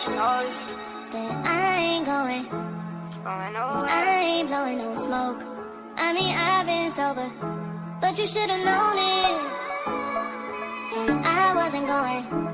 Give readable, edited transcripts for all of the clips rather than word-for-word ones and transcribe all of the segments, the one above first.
Then I ain't going nowhere. I ain't blowing no smoke. I mean, I've been sober, but you should've known it. And I wasn't going.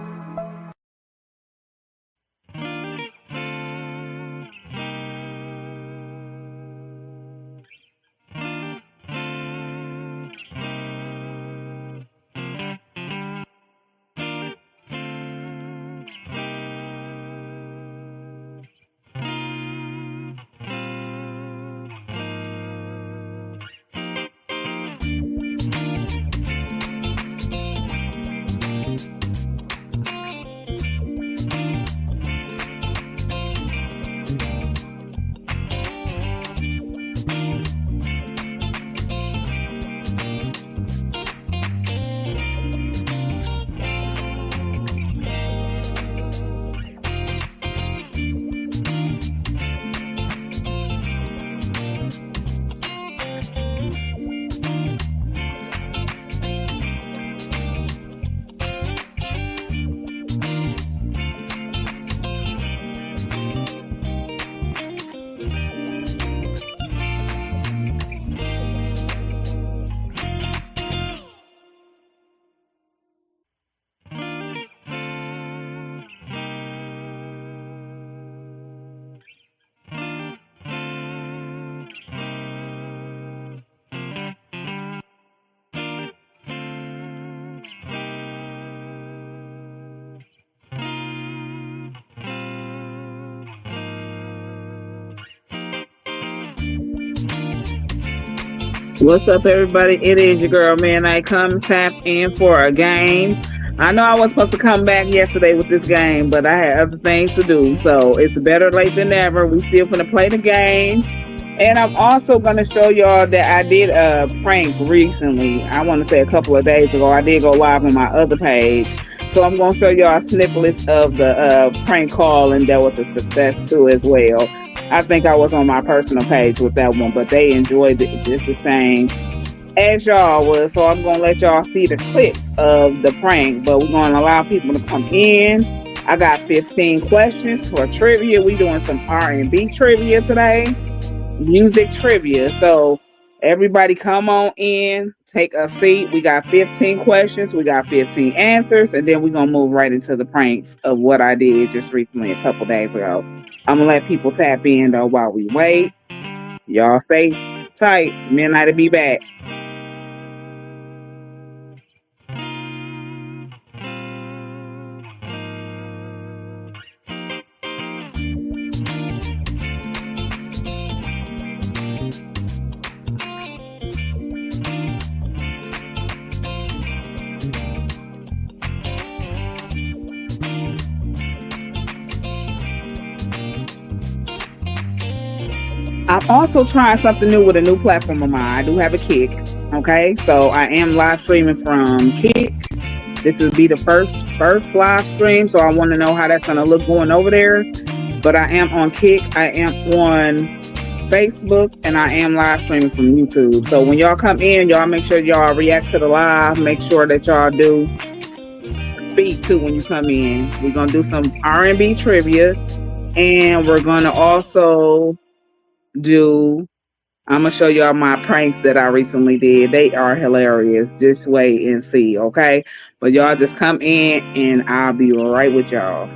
What's up, everybody? It is your girl, man. I come tap in for a game. I know I was supposed to come back yesterday with this game, but I had other things to do. So it's better late than never. We still gonna play the game. And I'm also gonna show y'all that I did a prank recently. I want to say a couple of days ago. I did go live on my other page. So I'm gonna show y'all snippets of the prank call, and that was a success too as well. I think I was on my personal page with that one, but they enjoyed it just the same as y'all was. So I'm going to let y'all see the clips of the prank, but we're going to allow people to come in. I got 15 questions for trivia. We're doing some R&B trivia today, music trivia. So everybody come on in, take a seat. We got 15 questions. We got 15 answers, and then we're going to move right into the pranks of what I did just recently a couple days ago. I'm going to let people tap in, though, while we wait. Y'all stay tight. Midnight will be back. I'm also trying something new with a new platform of mine. I do have a Kick, okay? So I am live streaming from Kick. This will be the first live stream, so I want to know how that's going to look going over there. But I am on Kick. I am on Facebook, and I am live streaming from YouTube. So when y'all come in, y'all make sure y'all react to the live. Make sure that y'all do speak too when you come in. We're going to do some R&B trivia, and we're going to also I'm gonna show y'all my pranks that I recently did. They are hilarious. Just wait and see, okay? But y'all just come in and I'll be right with y'all.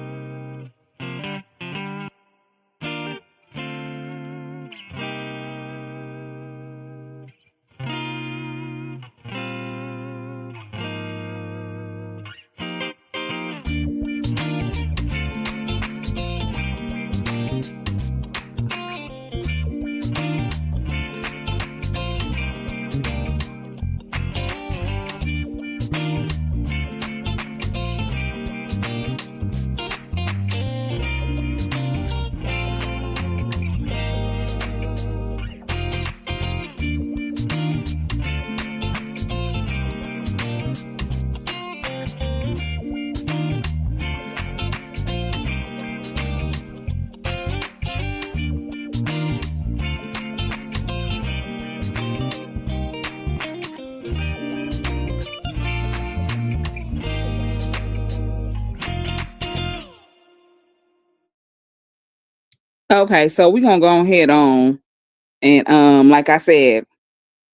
Okay, so we're gonna go ahead on and like I said,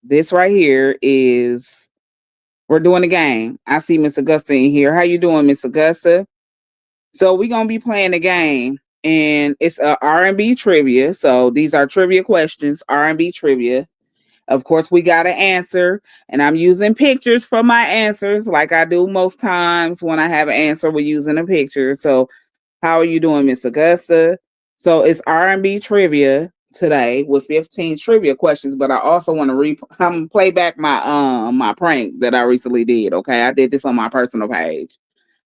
this right here is we're doing a game. I see Miss Augusta in here. How you doing, Miss Augusta? So we're gonna be playing a game, and it's a R&B trivia. So these are trivia questions, R&B trivia. Of course, we got to answer, and I'm using pictures for my answers, like I do most times when I have an answer. We're using a picture. So, how are you doing, Miss Augusta? So it's R&B trivia today with 15 trivia questions. But I also want to play back my prank that I recently did. Okay, I did this on my personal page.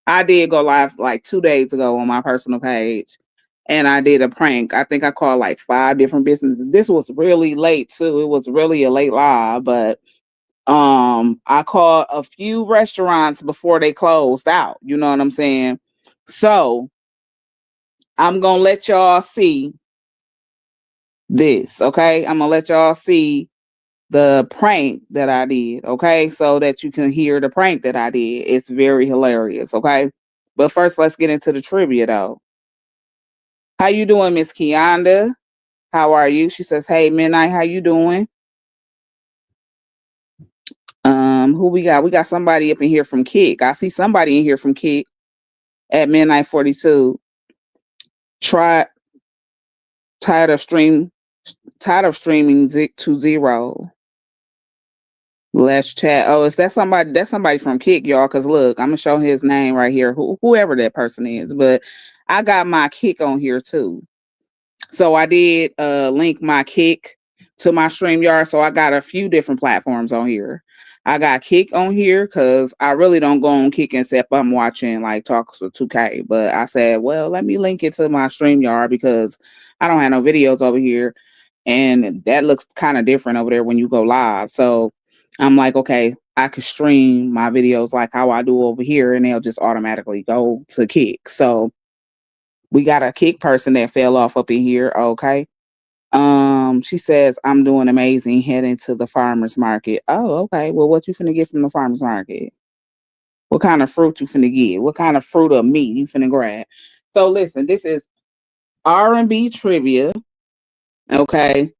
I did go live like 2 days ago on my personal page, and I did a prank. I think I called like 5 different businesses. This was really late too. It was really a late live, but I called a few restaurants before they closed out. You know what I'm saying? So I'm gonna let y'all see this, okay? I'm gonna let y'all see the prank that I did, okay? So that you can hear the prank that I did. It's very hilarious, okay? But first, let's get into the trivia though. How you doing, Miss Kianda? How are you? She says, "Hey, Midnight, how you doing?" Who we got? We got somebody up in here from Kick. I see somebody in here from Kick at Midnight 42. Try tired of stream tired of streaming to zero. Let's chat. Oh, is that somebody? That's somebody from Kick, y'all. Cause look, I'm gonna show his name right here. Whoever that person is, but I got my Kick on here too. So I did link my Kick to my StreamYard. So I got a few different platforms on here. I got Kick on here because I really don't go on Kick except I'm watching like Talks with 2K. But I said, well, let me link it to my StreamYard because I don't have no videos over here. And that looks kind of different over there when you go live. So I'm like, okay, I could stream my videos like how I do over here and they'll just automatically go to Kick. So we got a Kick person that fell off up in here. Okay. She says, I'm doing amazing heading to the farmer's market. Oh, okay. Well, what you finna get from the farmer's market? What kind of fruit you finna get? What kind of fruit or meat you finna grab? So listen, this is R&B trivia. Okay.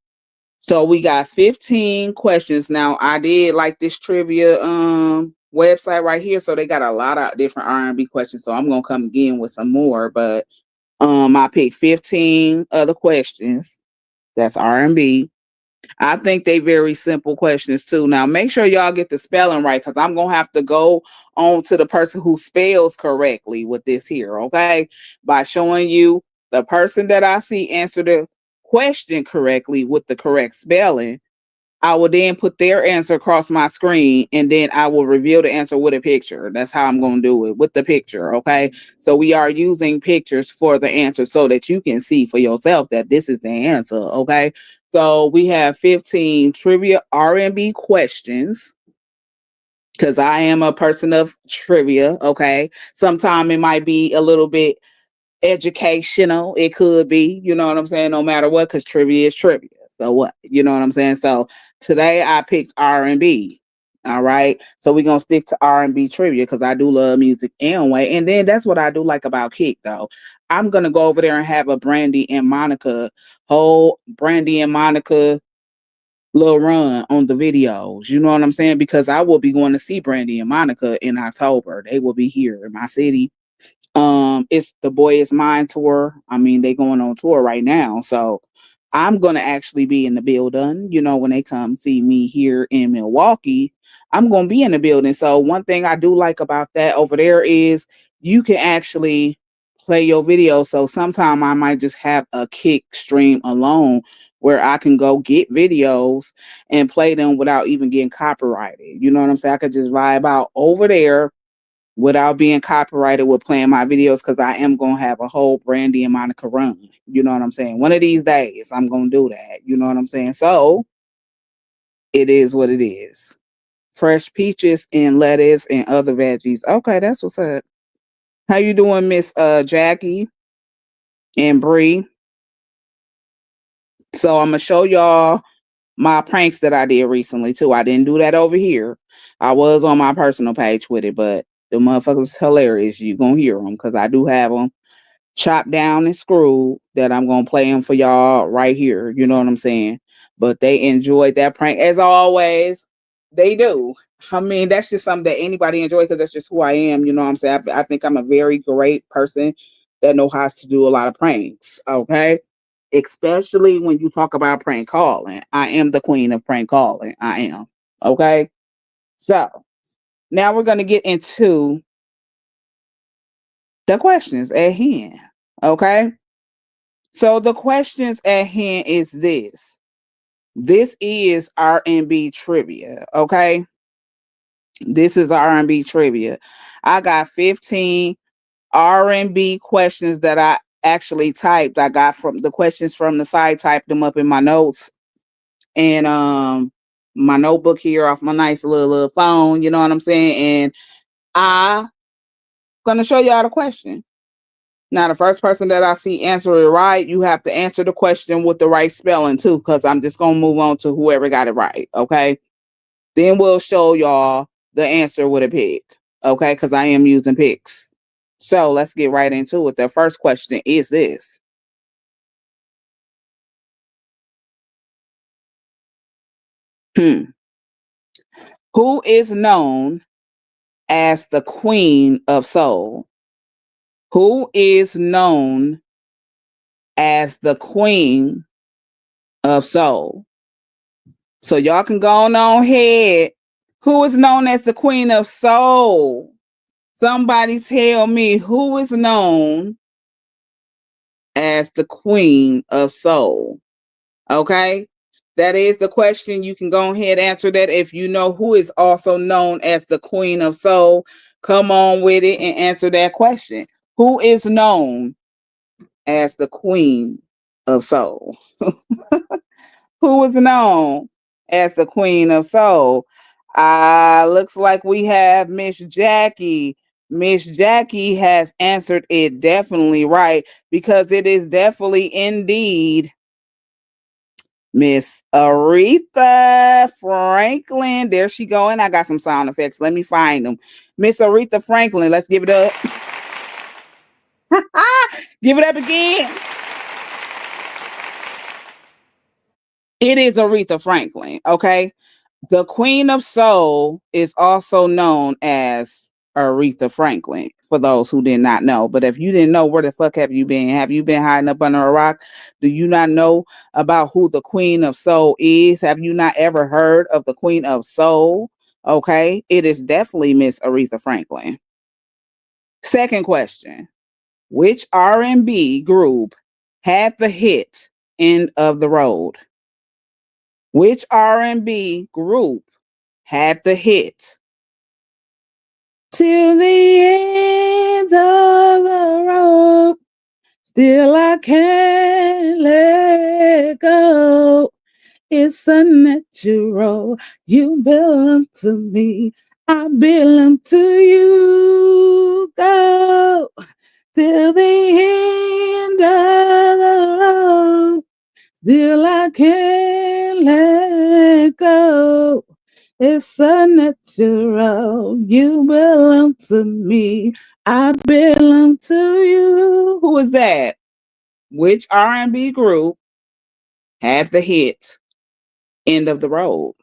So we got 15 questions. Now I did like this trivia website right here. So they got a lot of different R&B questions. So I'm gonna come again with some more, but I picked 15 other questions. That's R&B. I think they very simple questions too. Now make sure y'all get the spelling right because I'm gonna have to go on to the person who spells correctly with this here, okay? By showing you the person that I see answer the question correctly with the correct spelling. I will then put their answer across my screen and then I will reveal the answer with a picture. That's how I'm going to do it with the picture. Okay. So we are using pictures for the answer so that you can see for yourself that this is the answer. Okay. So we have 15 trivia R&B questions because I am a person of trivia. Okay. Sometime it might be a little bit educational. It could be, you know what I'm saying, no matter what, because trivia is trivia. So what, you know what I'm saying? So today I picked R&B. All right. So we're gonna stick to R&B trivia because I do love music anyway. And then that's what I do like about Kick though. I'm gonna go over there and have a Brandy and Monica little run on the videos. You know what I'm saying? Because I will be going to see Brandy and Monica in October. They will be here in my city. It's the Boy Is Mine tour. I mean, they going on tour right now. So I'm gonna actually be in the building. You know, when they come see me here in Milwaukee, I'm gonna be in the building. So one thing I do like about that over there is you can actually play your video. So sometime I might just have a Kick stream alone where I can go get videos and play them without even getting copyrighted. You know what I'm saying? I could just vibe out over there without being copyrighted with playing my videos because I am going to have a whole Brandy and Monica run. You know what I'm saying? One of these days, I'm going to do that. You know what I'm saying? So it is what it is. Fresh peaches and lettuce and other veggies. Okay, that's what's up. How you doing, Miss Jackie and Bree? So I'm going to show y'all my pranks that I did recently too. I didn't do that over here. I was on my personal page with it, but the motherfuckers hilarious. You gonna hear them because I do have them. chopped down and screwed that I'm gonna play them for y'all right here. You know what I'm saying? But they enjoyed that prank as always. They do. I mean, that's just something that anybody enjoy because that's just who I am. You know what I'm saying? I think I'm a very great person that knows how to do a lot of pranks. Okay. Especially when you talk about prank calling. I am the queen of prank calling. I am. Okay. So now we're going to get into the questions at hand. Okay. So the questions at hand is this. This is R&B trivia. Okay. This is R&B trivia. I got 15 R&B questions that I actually typed. I got from the questions from the site, typed them up in my notes and my notebook here off my nice little phone, you know what I'm saying? And I'm gonna show y'all the question. Now, the first person that I see answer it right, you have to answer the question with the right spelling too, because I'm just gonna move on to whoever got it right. Okay. Then we'll show y'all the answer with a pick. Okay, because I am using picks. So let's get right into it. The first question is this. Hmm. Who is known as the Queen of Soul? Who is known as the Queen of Soul? So y'all can go on ahead. Who is known as the Queen of Soul? Somebody tell me who is known as the Queen of Soul. Okay? That is the question. You can go ahead and answer that. If you know who is also known as the Queen of Soul, come on with it and answer that question. Who is known as the Queen of Soul? Who is known as the Queen of Soul? Looks like we have Miss Jackie. Miss Jackie has answered it definitely right because it is definitely indeed Miss Aretha Franklin. There she going. I got some sound effects. Let me find them. Miss Aretha Franklin. Let's give it up. Give it up again. It is Aretha Franklin. Okay. The Queen of Soul is also known as Aretha Franklin, for those who did not know. But if you didn't know, where the fuck have you been? Have you been hiding up under a rock? Do you not know about who the Queen of Soul is? Have you not ever heard of the Queen of Soul? Okay, it is definitely Miss Aretha Franklin. Second question. Which R&B group had the hit End of the Road? Which R&B group had the hit till the end of the road? Still I can't let go. It's unnatural. You belong to me. I belong to you. Go till the end of the road. Still I can't let go. It's unnatural. You belong to me. I belong to you. Who is that? Which R&B group had the hit End of the Road?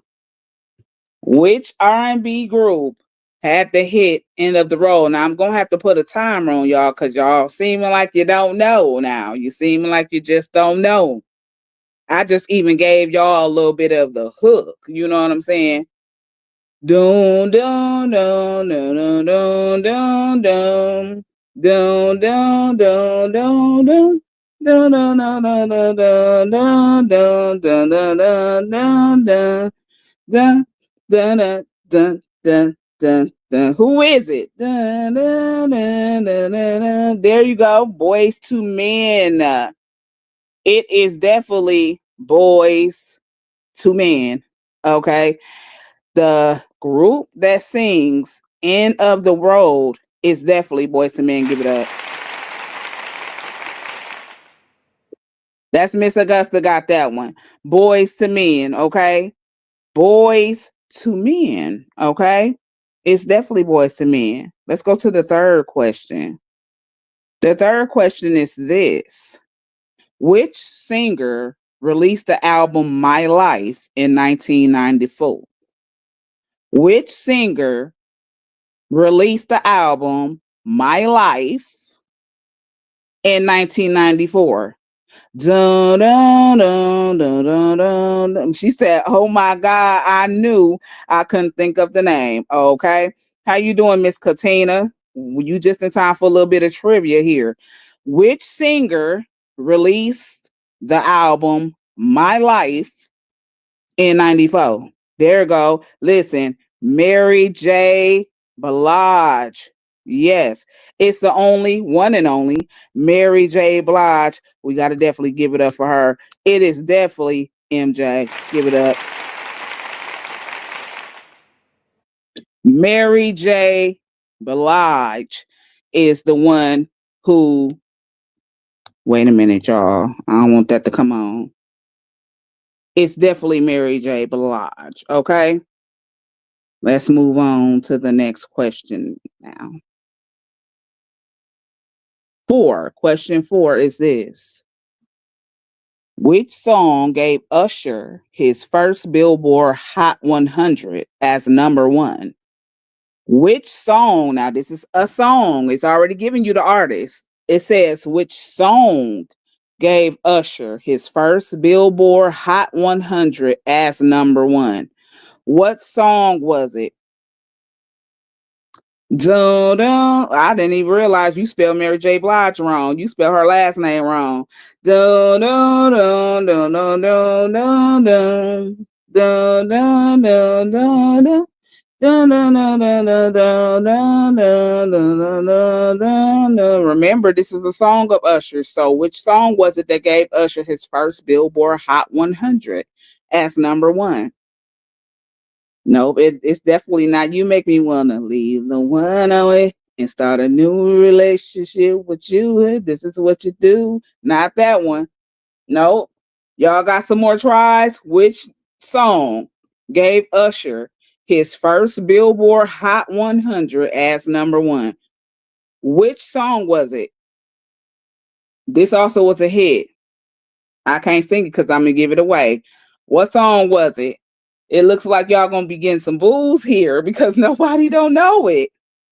Which R&B group had the hit End of the Road? Now I'm gonna have to put a timer on y'all because y'all seeming like you don't know now. You seeming like you just don't know. I just even gave y'all a little bit of the hook. You know what I'm saying? Dun dun dun dun dun dun dun dun dun dun dun dun dun. Dun, dun, dun, dun, dun, dun, dun, dun, dun, dun, dun, dun, dun, dun, dun, dun, dun, dun, dun. Who is it? Dun, dun, dun, dun, dun, dun. There you go. Boys to Men. It is definitely Boys to Men. Okay. The group that sings End of the Road is definitely Boys to Men. Give it up. That's Miss Augusta got that one. Boys to Men, okay? Boys to Men, okay? It's definitely Boys to Men. Let's go to the third question. The third question is this: which singer released the album My Life in 1994? Which singer released the album My Life in 1994? Dun, dun, dun, dun, dun, dun, dun. She said, "Oh my God, I knew I couldn't think of the name." Okay, how you doing, Miss Katina? You just in time for a little bit of trivia here. Which singer released the album My Life in '94? There you go. Listen, Mary J. Blige. Yes, it's the only one and only Mary J. Blige. We got to definitely give it up for her. It is definitely MJ. Give it up. Mary J. Blige is the one who. Wait a minute, y'all. I don't want that to come on. It's definitely Mary J. Blige. Okay. Let's move on to the next question now. Question four is this: which song gave Usher his first Billboard Hot 100 as number one? Which song? Now, this is a song. It's already giving you the artist. It says, which song gave Usher his first Billboard Hot 100 as number one? What song was it? Dun, dun. I didn't even realize you spelled Mary J. Blige wrong. You spelled her last name wrong. Dun, dun, dun, dun, dun, dun, dun, dun. Dun, dun, dun, dun, dun. Dun, dun, dun, dun, dun, dun, dun, dun, dun, dun, dun, dun. Remember, this is a song of Usher. So, which song was it that gave Usher his first Billboard Hot 100 as number one? Nope, it's definitely not. You make me wanna leave the one away and start a new relationship with you. This is what you do. Not that one. Nope. Y'all got some more tries? Which song gave Usher his first Billboard Hot 100 as number one? Which song was it? This also was a hit. I can't sing it because I'm gonna give it away. What song was it? It looks like y'all gonna be getting some booze here because nobody don't know it.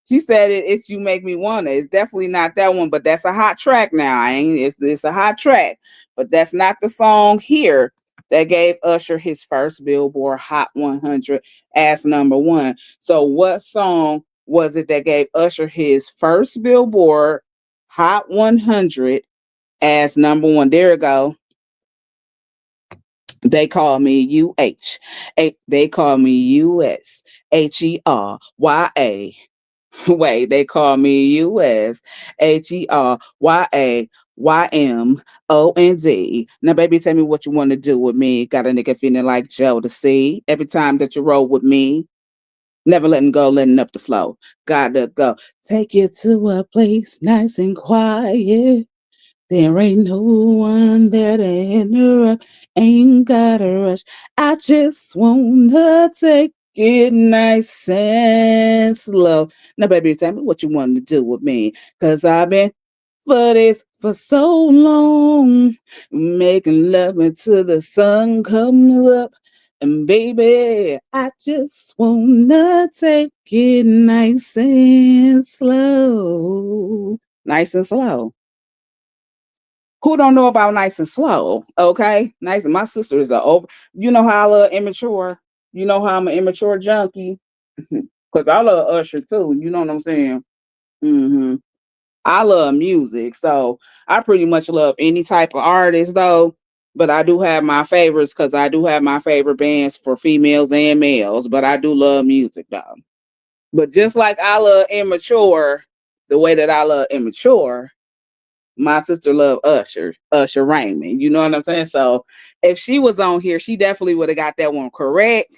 She said it's You Make Me Wanna. It's definitely not that one, but that's a hot track now. I ain't it's a hot track, but that's not the song here that gave Usher his first Billboard Hot 100 as number one. So what song was it that gave Usher his first Billboard Hot 100 as number one? There you go. They call me UH. They call me USHERYA. Wait, they call me USHERYAYMOND. Now, baby, tell me what you want to do with me. Got a nigga feeling like Joe to see. Every time that you roll with me, never letting go, letting up the flow. Gotta go. Take you to a place nice and quiet. There ain't no one there to interrupt. Ain't gotta rush. I just wanna take it nice and slow. Now, baby, tell me what you want to do with me. Cause I've been for this for so long. Making love until the sun comes up. And baby, I just wanna take it nice and slow. Nice and slow. Who don't know about nice and slow? Okay, nice. My sister is a over. You know how I love immature. You know how I'm an immature junkie. Cause I love Usher too. You know what I'm saying? Hmm. I love music, so I pretty much love any type of artist though. But I do have my favorites because I do have my favorite bands for females and males. But I do love music though. But just like I love immature, the way that I love immature, my sister loved Usher Raymond. You know what I'm saying? So if she was on here, she definitely would have got that one correct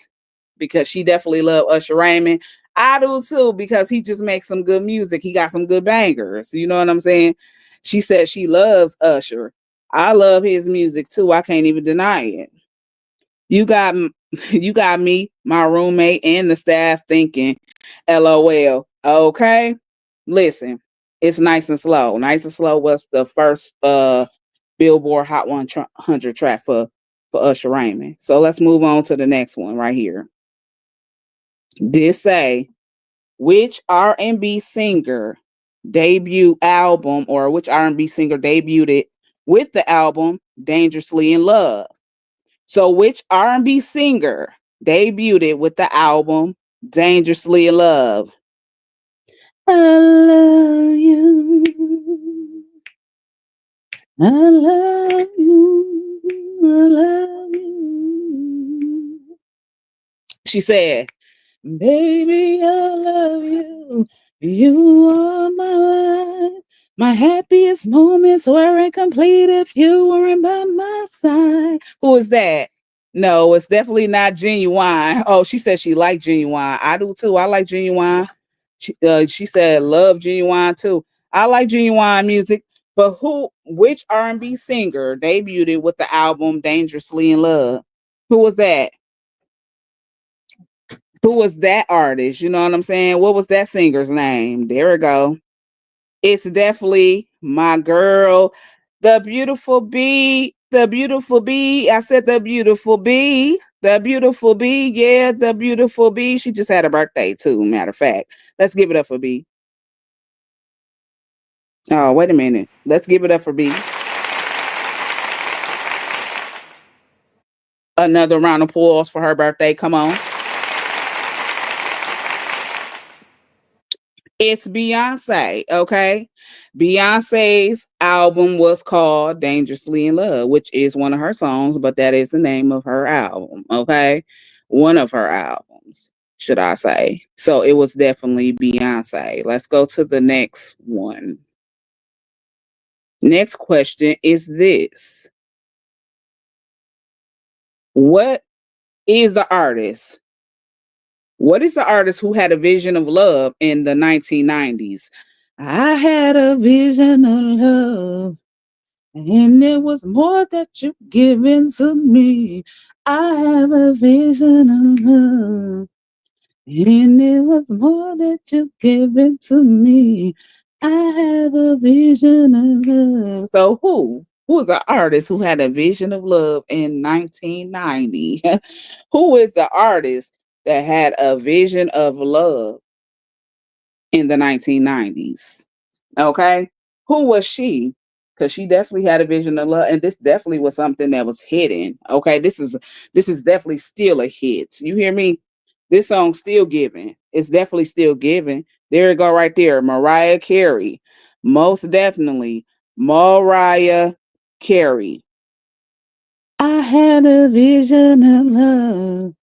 because she definitely loved Usher Raymond. I do too because he just makes some good music. He got some good bangers. You know what I'm saying? She said she loves Usher. I love his music too. I can't even deny it. You got you got me, my roommate, and the staff thinking, LOL. Okay, listen. It's Nice and Slow. Nice and Slow was the first Billboard Hot 100 track for Usher Raymond. So let's move on to the next one right here. Did say which R&B singer debut album or which R&B singer debuted it with the album Dangerously in Love. So which R&B singer debuted it with the album Dangerously in Love? I love you. I love you. I love you. She said, baby, I love you. You are my life. My happiest moments were incomplete if you weren't by my side. Who is that? No, it's definitely not Genuine. Oh, she said she liked Genuine. I do too. I like Genuine. She said love Genuine too. I like Genuine music. But which R&B singer debuted with the album Dangerously in Love? Who was that? Who was that artist? You know what I'm saying? What was that singer's name? There we go. It's definitely my girl, the beautiful bee. The beautiful bee. I said the beautiful bee. The beautiful bee. Yeah, the beautiful bee. She just had a birthday too, matter of fact. Let's give it up for B. Oh, wait a minute. Let's give it up for B. Another round of applause for her birthday. Come on. It's Beyonce, okay? Beyonce's album was called Dangerously in Love, which is one of her songs, but that is the name of her album, okay? One of her albums, should I say. So it was definitely Beyonce. Let's go to the next one. Next question is this. What is the artist? What is the artist who had a vision of love in the 1990s? I had a vision of love, and it was more that you've given to me. I have a vision of love, and it was more that you've given to me. I have a vision of love. So who is the artist who had a vision of love in 1990? Who is the artist that had a vision of love in the 1990s? Okay. Who was she? Because she definitely had a vision of love, and this definitely was something that was hidden. Okay, this is definitely still a hit. You hear me? This song's still giving. It's definitely still giving. There you go, right there. Mariah Carey. Most definitely. Mariah Carey. I had a vision of love.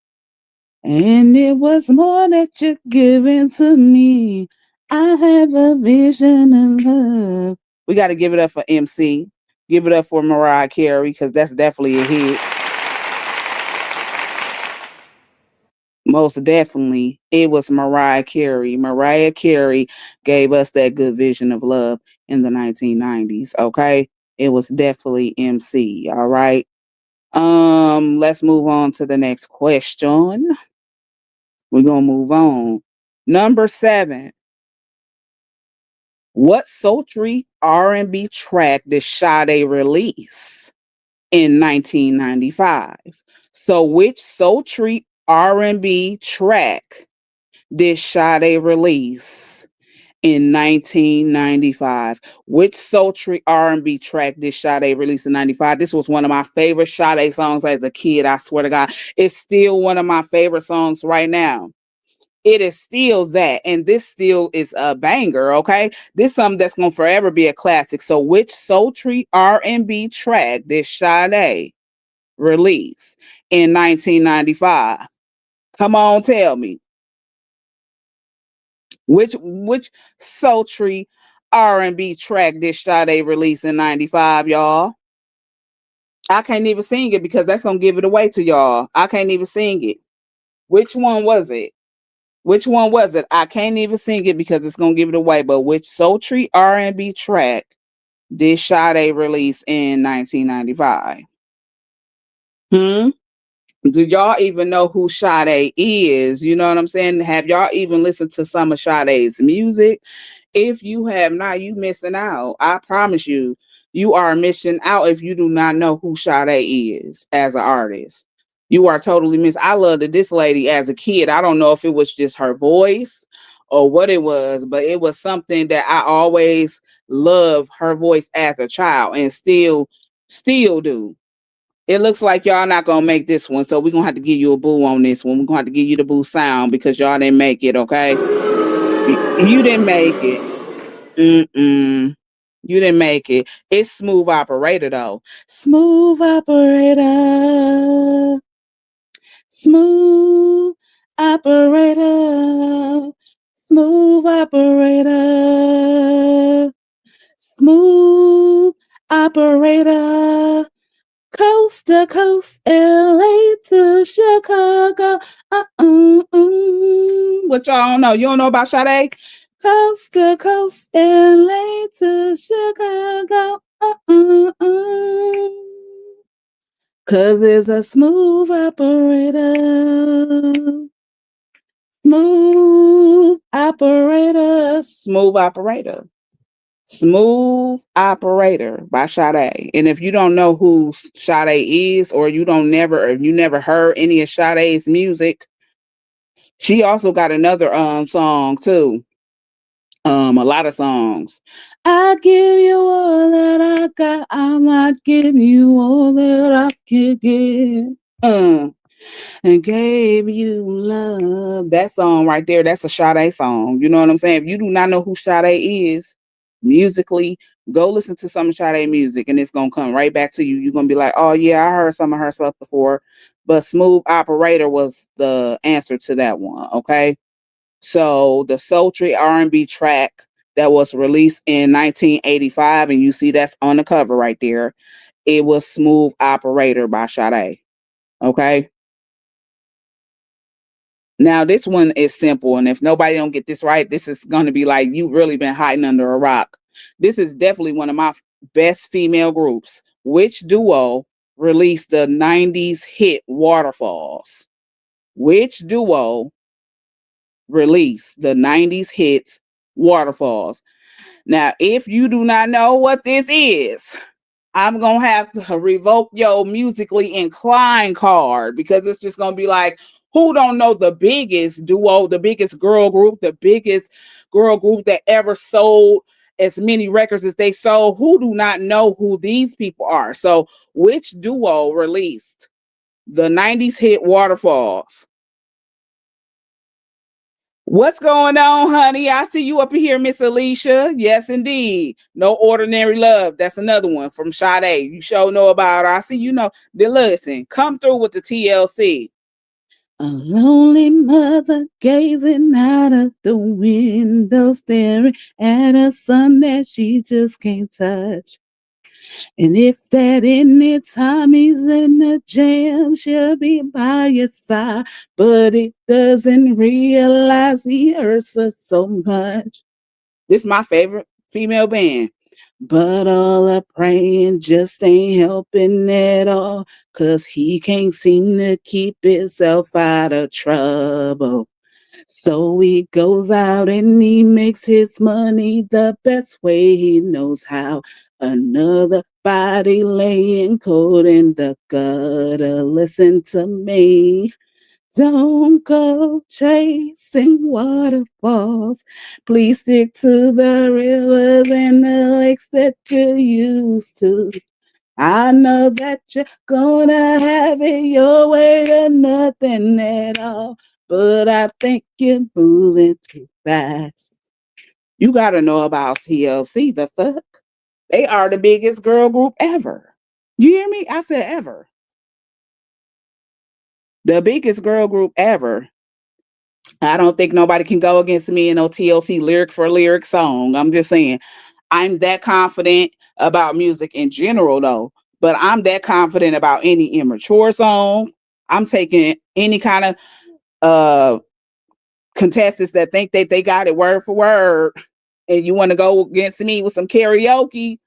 And it was more that you're giving to me. I have a vision of love. We got to give it up for MC. Give it up for Mariah Carey because that's definitely a hit. Most definitely, it was Mariah Carey. Mariah Carey gave us that good vision of love in the 1990s. Okay, it was definitely MC. All right. Let's move on to the next question. We're gonna move on. Number 7. What sultry R&B track did Sade release in 1995? So which sultry R&B track did Sade release in 1995? Which sultry R&B track did Sade release in 95? This was one of my favorite Sade songs as a kid. I swear to God, it's still one of my favorite songs right now. It is still that, and this still is a banger. Okay, this is something that's gonna forever be a classic. So which sultry R&B track did Sade release in 1995? Come on, tell me. Which sultry R&B track did Sade release in 95, y'all? I can't even sing it because that's gonna give it away to y'all. I can't even sing it. Which one was it? Which one was it? I can't even sing it because it's gonna give it away. But which sultry R&B track did Sade release in 1995? Hmm. Do y'all even know who Sade is? You know what I'm saying? Have y'all even listened to some of Sade's music? If you have not, you missing out. I promise you, you are missing out if you do not know who Sade is as an artist. You are totally miss. I loved this lady as a kid. I don't know if it was just her voice or what it was, but it was something that I always loved her voice as a child and still do. It looks like y'all not gonna make this one, so we're gonna have to give you a boo on this one. We're gonna have to give you the boo sound because y'all didn't make it, okay? You didn't make it. Mm-mm. You didn't make it. It's smooth operator though. Smooth operator. Smooth operator. Smooth operator. Smooth operator. Coast to coast, LA to Chicago. What y'all don't know? You don't know about Sade? Coast to coast, LA to Chicago. Cause it's a smooth operator. Smooth operator. Smooth operator. Smooth Operator by Sade. And if you don't know who Sade is, or you never heard any of Sade's music, she also got another song too. A lot of songs. I give you all that I got. I might give you all that I can give. And gave you love. That song right there, that's a Sade song. You know what I'm saying? If you do not know who Sade is musically, go listen to some of Sade music and it's gonna come right back to you. You're gonna be like, oh yeah, I heard some of her stuff before. But Smooth Operator was the answer to that one. Okay. So the sultry R&B track that was released in 1985, and you see that's on the cover right there. It was Smooth Operator by Sade. Okay. Now this one is simple, and if nobody don't get this right, this is going to be like you really been hiding under a rock. This is definitely one of my best female groups. Which duo released the '90s hit "Waterfalls"? Which duo released the '90s hits "Waterfalls"? Now, if you do not know what this is, I'm gonna have to revoke your musically inclined card because it's just gonna be like, who don't know the biggest duo, the biggest girl group that ever sold as many records as they sold? Who do not know who these people are? So, which duo released the '90s hit "Waterfalls"? What's going on, honey? I see you up in here, Miss Alicia. Yes, indeed. No Ordinary Love. That's another one from Sade. You sure know about her. I see you know. Then listen, come through with the TLC. A lonely mother gazing out of the window, staring at a son that she just can't touch. And if that any time he's in the jam, she'll be by your side. But he doesn't realize he hurts her so much. This is my favorite female band. But all the praying just ain't helping at all. 'Cause he can't seem to keep himself out of trouble. So he goes out and he makes his money the best way he knows how. Another body laying cold in the gutter. Listen to me. Don't go chasing waterfalls. Please stick to the rivers and the lakes that you used to. I know that you're gonna have it your way to nothing at all, but I think you're moving too fast. You gotta know about TLC, the fuck? They are the biggest girl group ever. You hear me? I said ever. The biggest girl group ever. I don't think nobody can go against me in no TLC lyric for lyric song. I'm just saying, I'm that confident about music in general, though. But I'm that confident about any immature song. I'm taking any kind of uh contestants that think that they got it word for word, and you want to go against me with some karaoke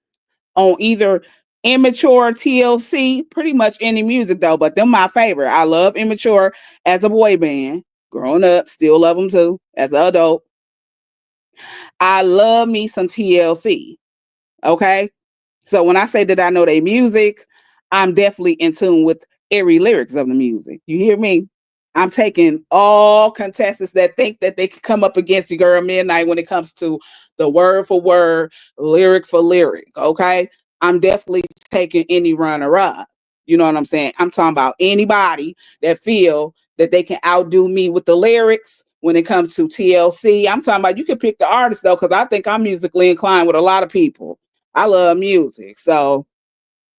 on either immature TLC, pretty much any music though. But them my favorite. I love immature as a boy band. Growing up, still love them too as an adult. I love me some TLC. Okay. So when I say that I know their music, I'm definitely in tune with every lyrics of the music. You hear me? I'm taking all contestants that think that they could come up against the girl Midnight when it comes to the word for word, lyric for lyric. Okay. I'm definitely taking any runner up. You know what I'm saying? I'm talking about anybody that feel that they can outdo me with the lyrics when it comes to TLC. I'm talking about you can pick the artist though, because I think I'm musically inclined with a lot of people. I love music. So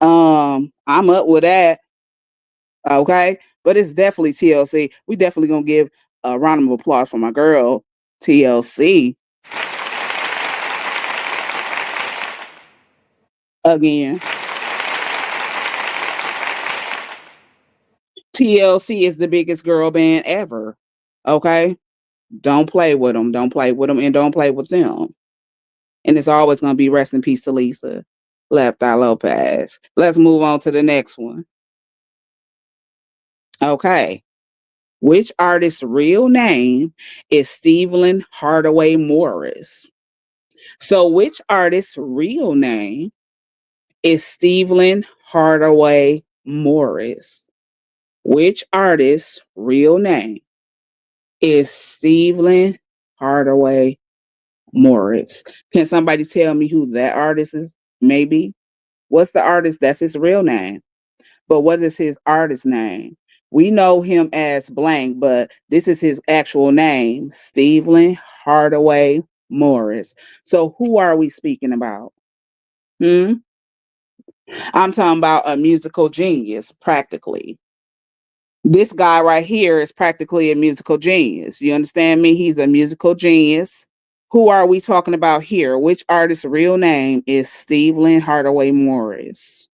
I'm up with that. Okay. But it's definitely TLC. We definitely gonna give a round of applause for my girl, TLC, again. TLC is the biggest girl band ever. Okay. Don't play with them. Don't play with them and don't play with them. And it's always gonna be rest in peace to Lisa. Left Eye Lopez. Let's move on to the next one. Okay. Which artist's real name is Stephen Hardaway Morris? So, which artist's real name is Stephen Hardaway Morris? Which artist's real name is Stephen Hardaway Morris? Can somebody tell me who that artist is? Maybe. What's the artist? That's his real name. But what is his artist name? We know him as blank, but this is his actual name, Stephen Hardaway Morris. So who are we speaking about? Hmm? I'm talking about a musical genius, practically. This guy right here is practically a musical genius. You understand me? He's a musical genius. Who are we talking about here? Which artist's real name is Stephen Hardaway Morris?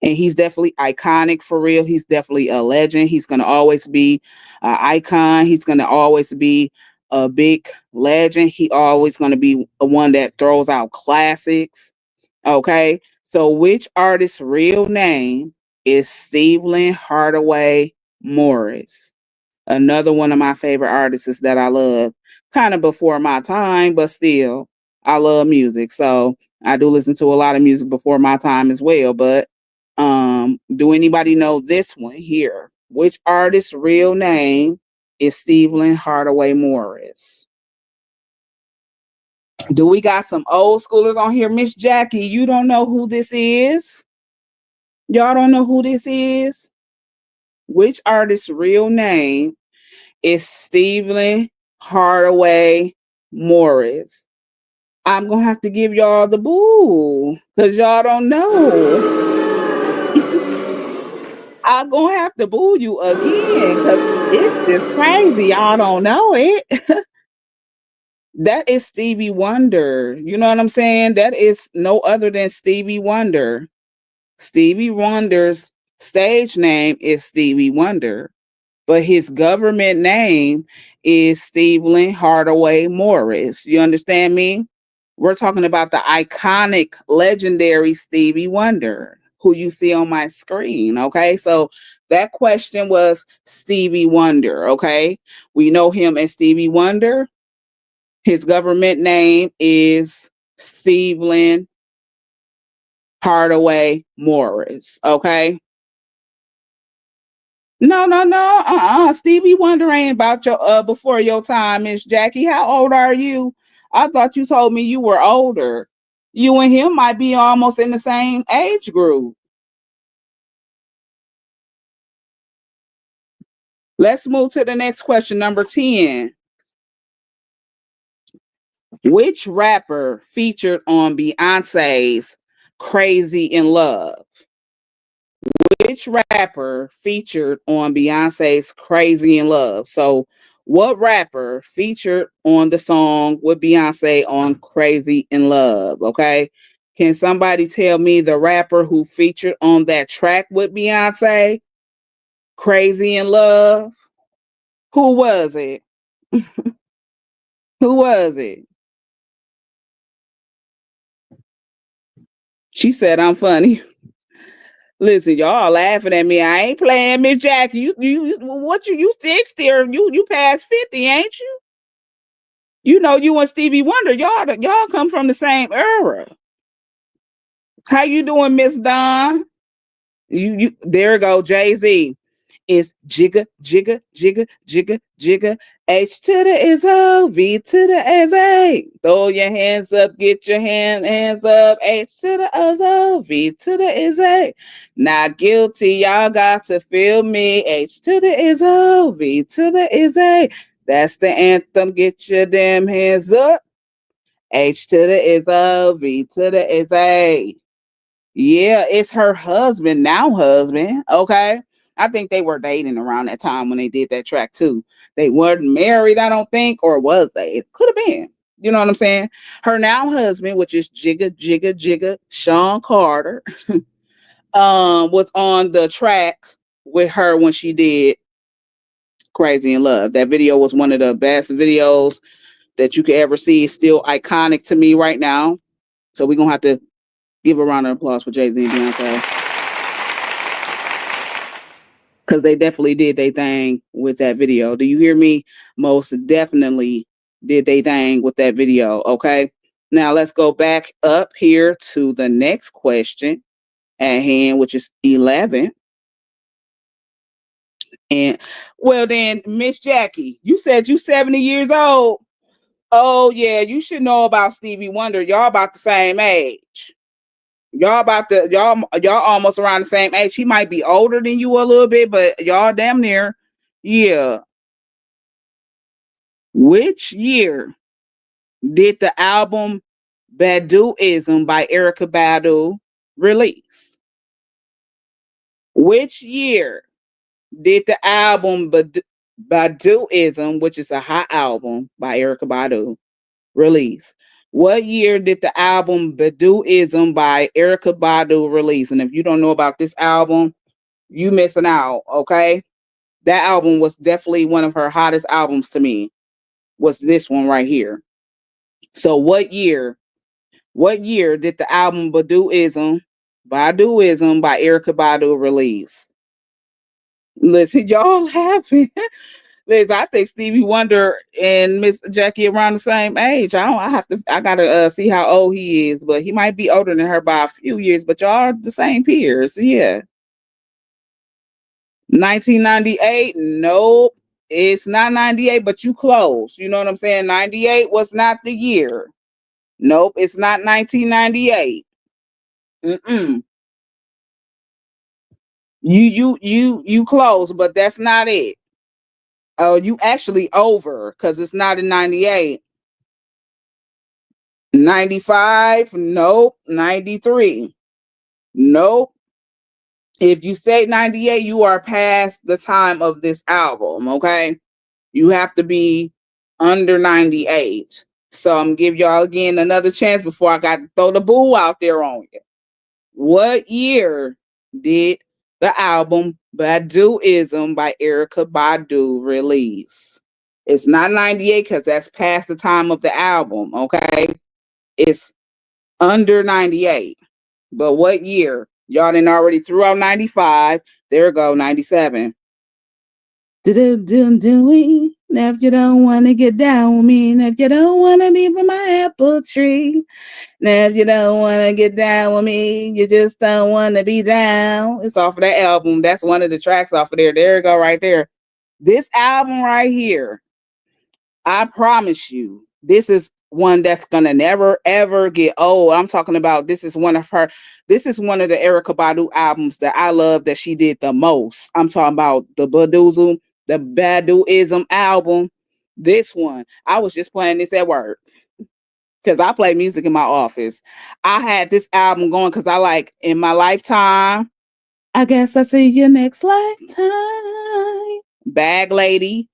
And he's definitely iconic for real. He's definitely a legend. He's going to always be an icon. He's going to always be a big legend. He always going to be the one that throws out classics. Okay. So which artist's real name is Stephen Hardaway Morris? Another one of my favorite artists that I love. Kind of before my time, but still, I love music. So I do listen to a lot of music before my time as well. But do anybody know this one here? Which artist's real name is Stephen Hardaway Morris? Do we got some old schoolers on here? Miss Jackie, you don't know who this is? Y'all don't know who this is? Which artist's real name is Stephen Hardaway Morris? I'm gonna have to give y'all the boo because y'all don't know. I'm gonna have to boo you again because it's just crazy. Y'all don't know it. That is Stevie Wonder. You know what I'm saying? That is no other than Stevie Wonder. Stevie Wonder's stage name is Stevie Wonder, but his government name is Stephen Hardaway Morris. You understand me? We're talking about the iconic, legendary Stevie Wonder, who you see on my screen. Okay. So that question was Stevie Wonder. Okay. We know him as Stevie Wonder. His government name is Stephen Hardaway Morris. Okay. No, no, no. Stevie Wonder ain't about your before your time, Miss Jackie. How old are you? I thought you told me you were older. You and him might be almost in the same age group. Let's move to the next question, number 10. Which rapper featured on Beyonce's Crazy in Love? Which rapper featured on Beyonce's Crazy in Love? So, what rapper featured on the song with Beyonce on Crazy in Love? Okay. Can somebody tell me the rapper who featured on that track with Beyonce, Crazy in Love? Who was it? Who was it? She said, I'm funny. Listen, y'all laughing at me. I ain't playing, Miss Jackie. You 60 or you past 50, ain't you? You know, you and Stevie Wonder, y'all come from the same era. How you doing, Miss Don? You there you go, Jay-Z. It's jigga, jigga, jigga, jigga, jigga. H to the is O, V to the is A. Throw your hands up, get your hands up. H to the is O, V to the is A. Not guilty, y'all got to feel me. H to the is O, V to the is A. That's the anthem. Get your damn hands up. H to the is O, V to the is A. Yeah, it's her husband, now husband. Okay. I think they were dating around that time when they did that track too. They weren't married, I don't think, or was they? It could have been. You know what I'm saying? Her now husband, which is Jigga Jigga Jigga Sean Carter, was on the track with her when she did Crazy in Love. That video was one of the best videos that you could ever see. It's still iconic to me right now. So we're gonna have to give a round of applause for Jay-Z and Beyonce. Because they definitely did their thing with that video. Do you hear me? Most definitely did they thing with that video. Okay. Now let's go back up here to the next question at hand, which is 11. And well, then, Miss Jackie, you said you 70 years old. Oh, yeah, you should know about Stevie Wonder. Y'all about the same age. Y'all almost around the same age. He might be older than you a little bit, but y'all damn near. Yeah. Which year did the album Baduizm by Erica Badu release? Which year did the album Baduizm, which is a hot album by Erica Badu, release? What year did the album Baduizm by Erica Badu release? And if you don't know about this album, you missing out, okay? That album was definitely one of her hottest albums to me. Was this one right here. So what year did the album Baduizm by Erica Badu release? Listen, y'all laughing. Listen, I think Stevie Wonder and Miss Jackie around the same age. I gotta see how old he is, but he might be older than her by a few years, but y'all are the same peers. Yeah. 1998? Nope. It's not 98, but you close. You know what I'm saying? 98 was not the year. Nope, it's not 1998. Mm-mm. You close, but that's not it. Oh, you actually over because it's not in 98. 95? Nope. 93? Nope. If you say 98, you are past the time of this album, okay? You have to be under 98. So I'm gonna give y'all again another chance before I got to throw the boo out there on you. What year did the album Baduizm by Erica Badu release? It's not 98 because that's past the time of the album, okay? It's under 98. But what year? Y'all didn't already threw out 95. There we go, 97. Do-do-do-doing. If you don't want to get down with me, and if you don't want to be from my apple tree, now if you don't want to get down with me, you just don't want to be down. It's off of that album. That's one of the tracks off of there. There you go, right there. This album right here, I promise you, this is one that's gonna never ever get old. I'm talking about this is one of the Erica Badu albums that I love that she did the most. I'm talking about the Baduizm album. This one, I was just playing this at work because I play music in my office. I had this album going because I like in my lifetime. I guess I see you next lifetime. Bag Lady.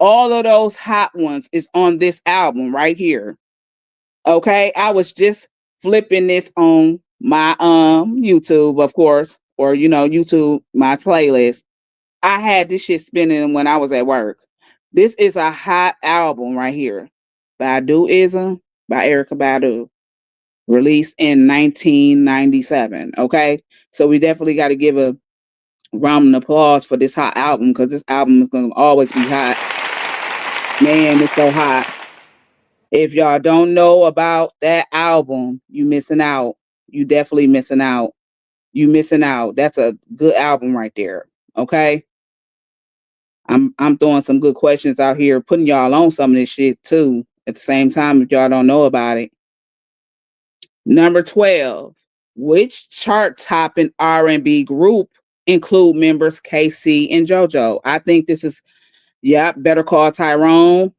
All of those hot ones is on this album right here. Okay. I was just flipping this on my YouTube, of course, or YouTube, my playlist. I had this shit spinning when I was at work. This is a hot album right here. Baduizm by Erica Badu, released in 1997. Okay. So we definitely got to give a round of applause for this hot album because this album is going to always be hot. Man, it's so hot. If y'all don't know about that album, you missing out. You definitely missing out. You missing out. That's a good album right there. Okay. I'm throwing some good questions out here, putting y'all on some of this shit too. At the same time, if y'all don't know about it. Number 12. Which chart topping R&B group include members KC and JoJo? I think this is, yeah, Better Call Tyrone.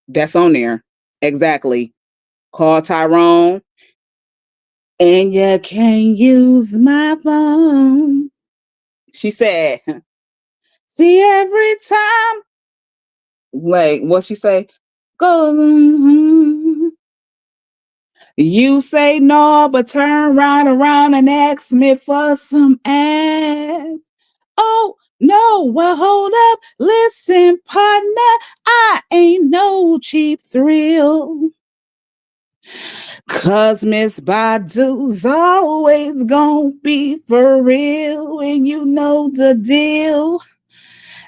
That's on there. Exactly. Call Tyrone. And you can use my phone. She said, see every time. Like, what she say? Go. You say no, but turn right around and ask me for some ass. Oh, no, well, hold up. Listen, partner, I ain't no cheap thrill. Cause Miss Badu's always gonna be for real, and you know the deal.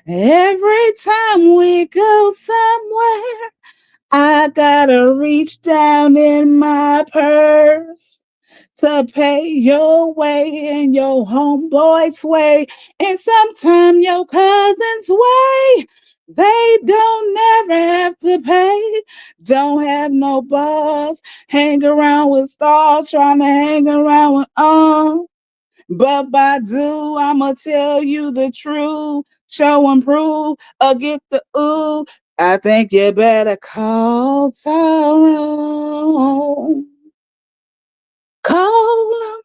Every time we go somewhere, I gotta reach down in my purse to pay your way and your homeboy's way, and sometime your cousin's way. They don't never have to pay, don't have no boss, hang around with stars, trying to hang around with But Badu, I'ma tell you the truth, show and prove, or get the ooh. I think you better call Tyrone. Call him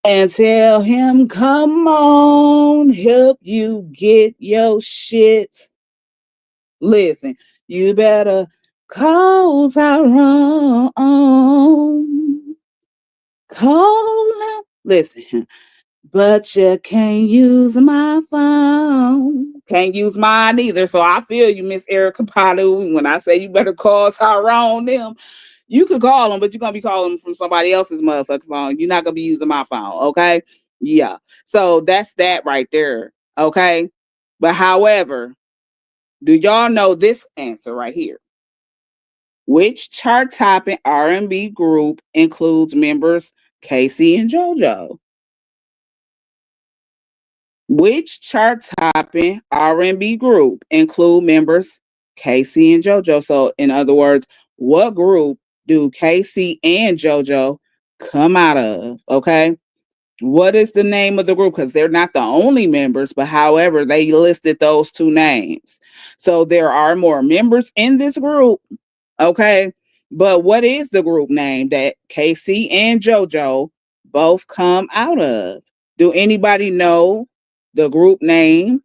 and tell him, come on, help you get your shit. Listen, you better call Tyrone. Call him. Listen, but you can't use my phone. Can't use mine either. So I feel you, Miss Erica Padu. When I say you better call Tyrone them, you could call them, but you're gonna be calling them from somebody else's motherfucking phone. You're not gonna be using my phone, okay? Yeah. So that's that right there. Okay. But however, do y'all know this answer right here? Which chart topping R&B group includes members Casey and JoJo? Which chart topping R&B group include members Casey and JoJo? So, in other words, what group do Casey and JoJo come out of? Okay. What is the name of the group? Because they're not the only members, but however, they listed those two names. So, there are more members in this group. Okay. But what is the group name that Casey and JoJo both come out of? Do anybody know the group name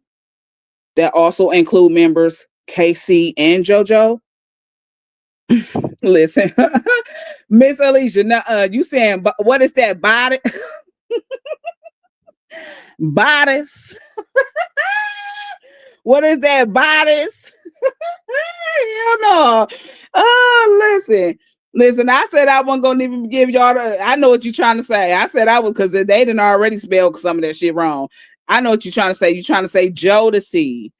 that also include members KC and JoJo? Listen, Miss Alicia, now, you saying, what is that body? Bodice? What is that bodice? Hell no. Oh, listen. I said I wasn't gonna even give y'all. I know what you're trying to say. I said I was because they didn't already spell some of that shit wrong. I know what you're trying to say. You're trying to say Jodeci.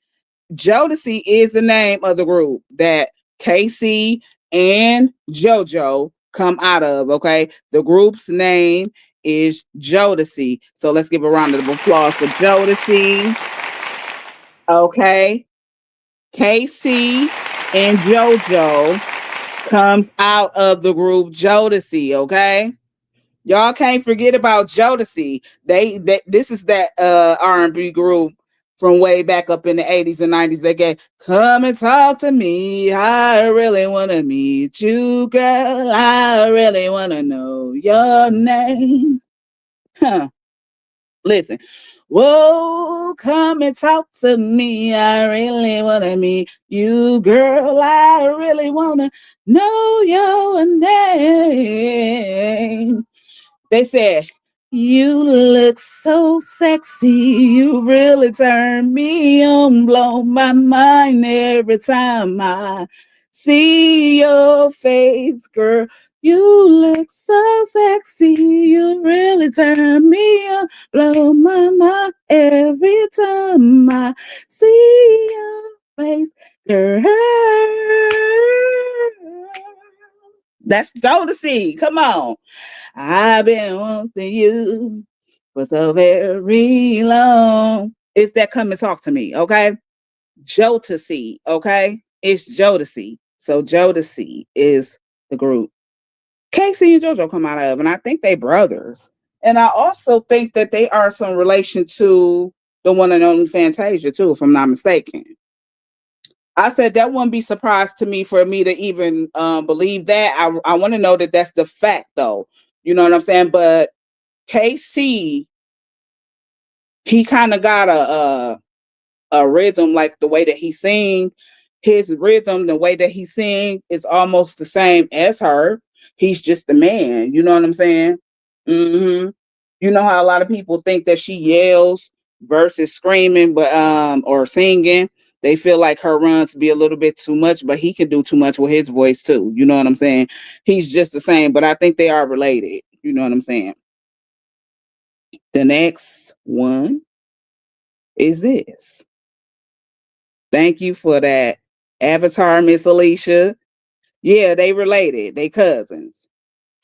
Jodeci is the name of the group that KC and JoJo come out of. Okay, the group's name is Jodeci. So let's give a round of applause for Jodeci. Okay, KC and JoJo comes out of the group Jodeci. Okay, y'all can't forget about Jodeci. They this is that R&B group from way back up in the 80s and 90s. They get come and talk to me. I really wanna meet you, girl. I really wanna know your name. Huh. Listen. Whoa, come and talk to me. I really wanna meet you, girl. I really wanna know your name. They said, you look so sexy. You really turn me on, blow my mind every time I see your face, girl. You look so sexy. You really turn me on, blow my mind every time I see you. face, girl. That's Jodeci. Come on. I've been wanting you for so very long. It's that come and talk to me, okay? Jodeci, okay? It's Jodeci. So Jodeci is the group Casey and JoJo come out of, and I think they brothers. And I also think that they are some relation to the one and only Fantasia too, if I'm not mistaken. I said that wouldn't be surprised to me for me to even believe that. I want to know that that's the fact, though. You know what I'm saying? But KC, he kind of got a rhythm, like the way that he sing. His rhythm, the way that he sing, is almost the same as her. He's just a man. You know what I'm saying? Hmm. You know how a lot of people think that she yells versus screaming, but or singing. They feel like her runs be a little bit too much, but he can do too much with his voice too. You know what I'm saying? He's just the same, but I think they are related. You know what I'm saying? The next one is this. Thank you for that. Avatar, Miss Alicia. Yeah, they related. They cousins.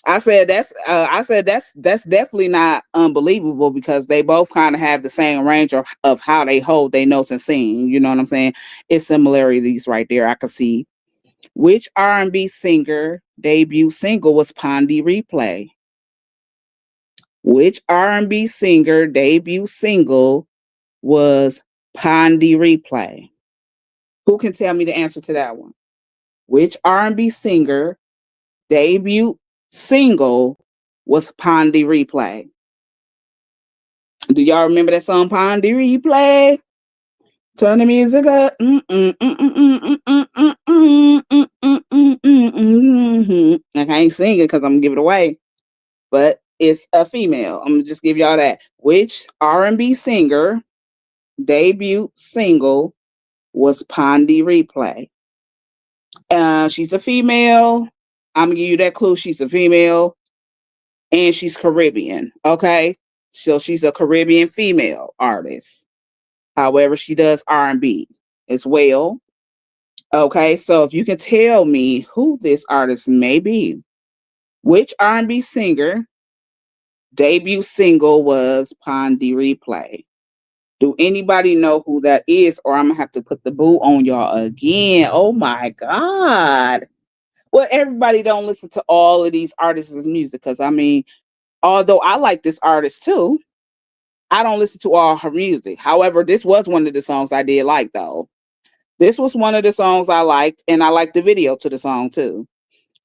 I said that's definitely not unbelievable because they both kind of have the same range of how they hold their notes and sing. You know what I'm saying? It's similarities right there. I can see. Which R&B singer debut single was Pondy Replay? Which R&B singer debut single was Pondy Replay? Who can tell me the answer to that one? Which R&B singer debut single was Pondy Replay? Do y'all remember that song Pondy Replay? Turn the music up. I can't sing it because I'm gonna give it away, but it's a female. I'm gonna just give y'all that. Which R&B singer debut single was Pondy Replay? She's a female. I'm gonna give you that clue. She's a female and she's Caribbean. Okay, so she's a Caribbean female artist. However, she does R&B as well. Okay, so if you can tell me who this artist may be, which R&B singer debut single was Pondy Replay? Do anybody know who that is? Or I'm gonna have to put the boo on y'all again. Oh my God. Well, everybody don't listen to all of these artists' music because I mean, although I like this artist too, I don't listen to all her music. However, this was one of the songs I did like though. This was one of the songs I liked, and I liked the video to the song too.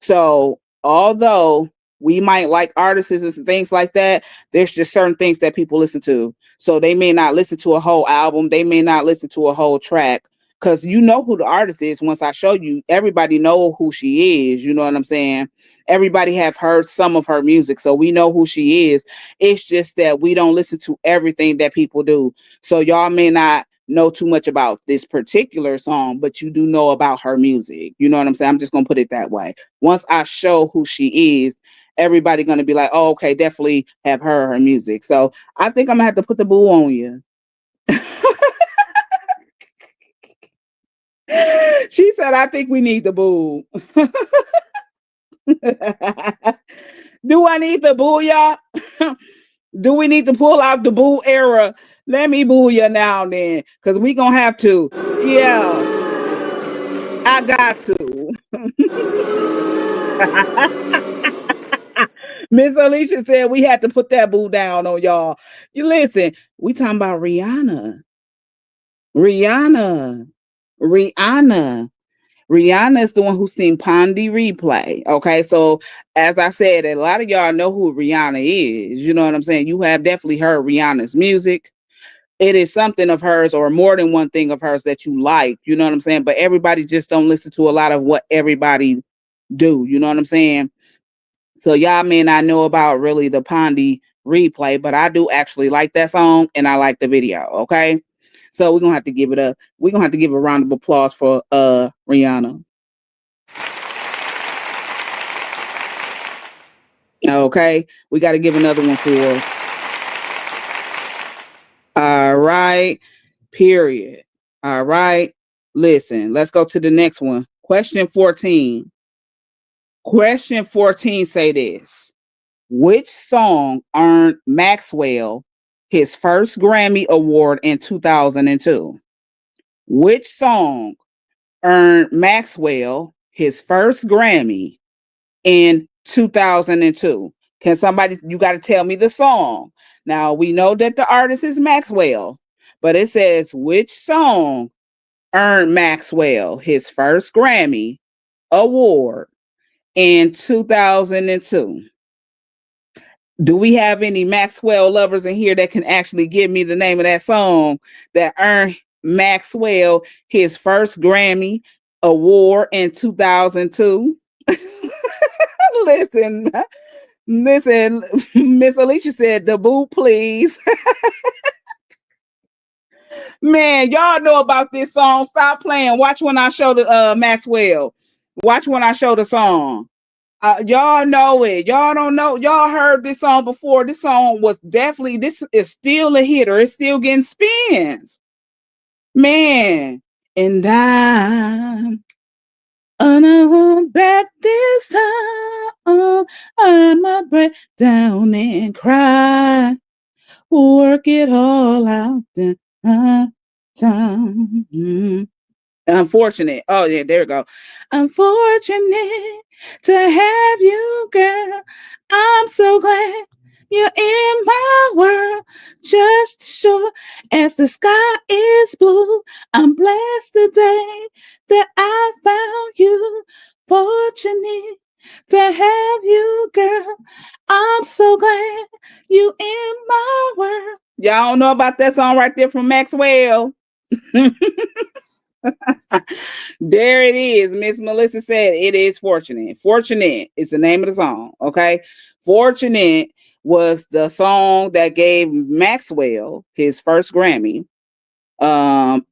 So, although we might like artists and things like that, there's just certain things that people listen to. So they may not listen to a whole album, they may not listen to a whole track. Cause you know who the artist is once I show you. Everybody know who she is. You know what I'm saying? Everybody have heard some of her music, so we know who she is. It's just that we don't listen to everything that people do. So y'all may not know too much about this particular song, but you do know about her music. You know what I'm saying? I'm just gonna put it that way. Once I show who she is, everybody gonna be like, oh, okay, definitely have her music. So I think I'm gonna have to put the boo on you. She said, I think we need the boo. Do I need the boo, y'all? Do we need to pull out the boo era? Let me boo you now then, because we gonna have to. Yeah, I got to. Miss Alicia said we had to put that boo down on y'all. You listen, we talking about Rihanna. Rihanna. Rihanna. Rihanna is the one who sing Pondy Replay. Okay, so as I said, a lot of y'all know who Rihanna is. You know what I'm saying? You have definitely heard Rihanna's music. It is something of hers or more than one thing of hers that you like. You know what I'm saying? But everybody just don't listen to a lot of what everybody do. You know what I'm saying? So y'all may not know about really the Pondy Replay, but I do actually like that song and I like the video. Okay. So we're gonna have to give it up. We're gonna have to give a round of applause for Rihanna. Okay. We gotta give another one for all right. Period. All right. Listen, let's go to the next one. Question 14. Question 14 say this. Which song earned Maxwell his first Grammy Award in 2002? Which song earned Maxwell his first Grammy in 2002? Can somebody, you got to tell me the song. Now, we know that the artist is Maxwell, but it says which song earned Maxwell his first Grammy Award in 2002? Do we have any Maxwell lovers in here that can actually give me the name of that song that earned Maxwell his first Grammy Award in 2002? Listen, listen, Miss Alicia said the boot, please. Man, y'all know about this song. Stop playing. Watch when I show the Maxwell. Watch when I show the song. Y'all know it. Y'all don't know. Y'all heard this song before. This song was definitely, this is still a hitter. It's still getting spins. Man. And I'm on back this time. I might break down and cry. Work it all out the time. Unfortunate. Oh, yeah, there we go. Unfortunate to have you, girl. I'm so glad you're in my world. Just sure as the sky is blue, I'm blessed today that I found you. Fortunate to have you, girl. I'm so glad you in my world. Y'all know about that song right there from Maxwell. There it is. Miss Melissa said it is Fortunate. Fortunate is the name of the song. Okay. Fortunate was the song that gave Maxwell his first Grammy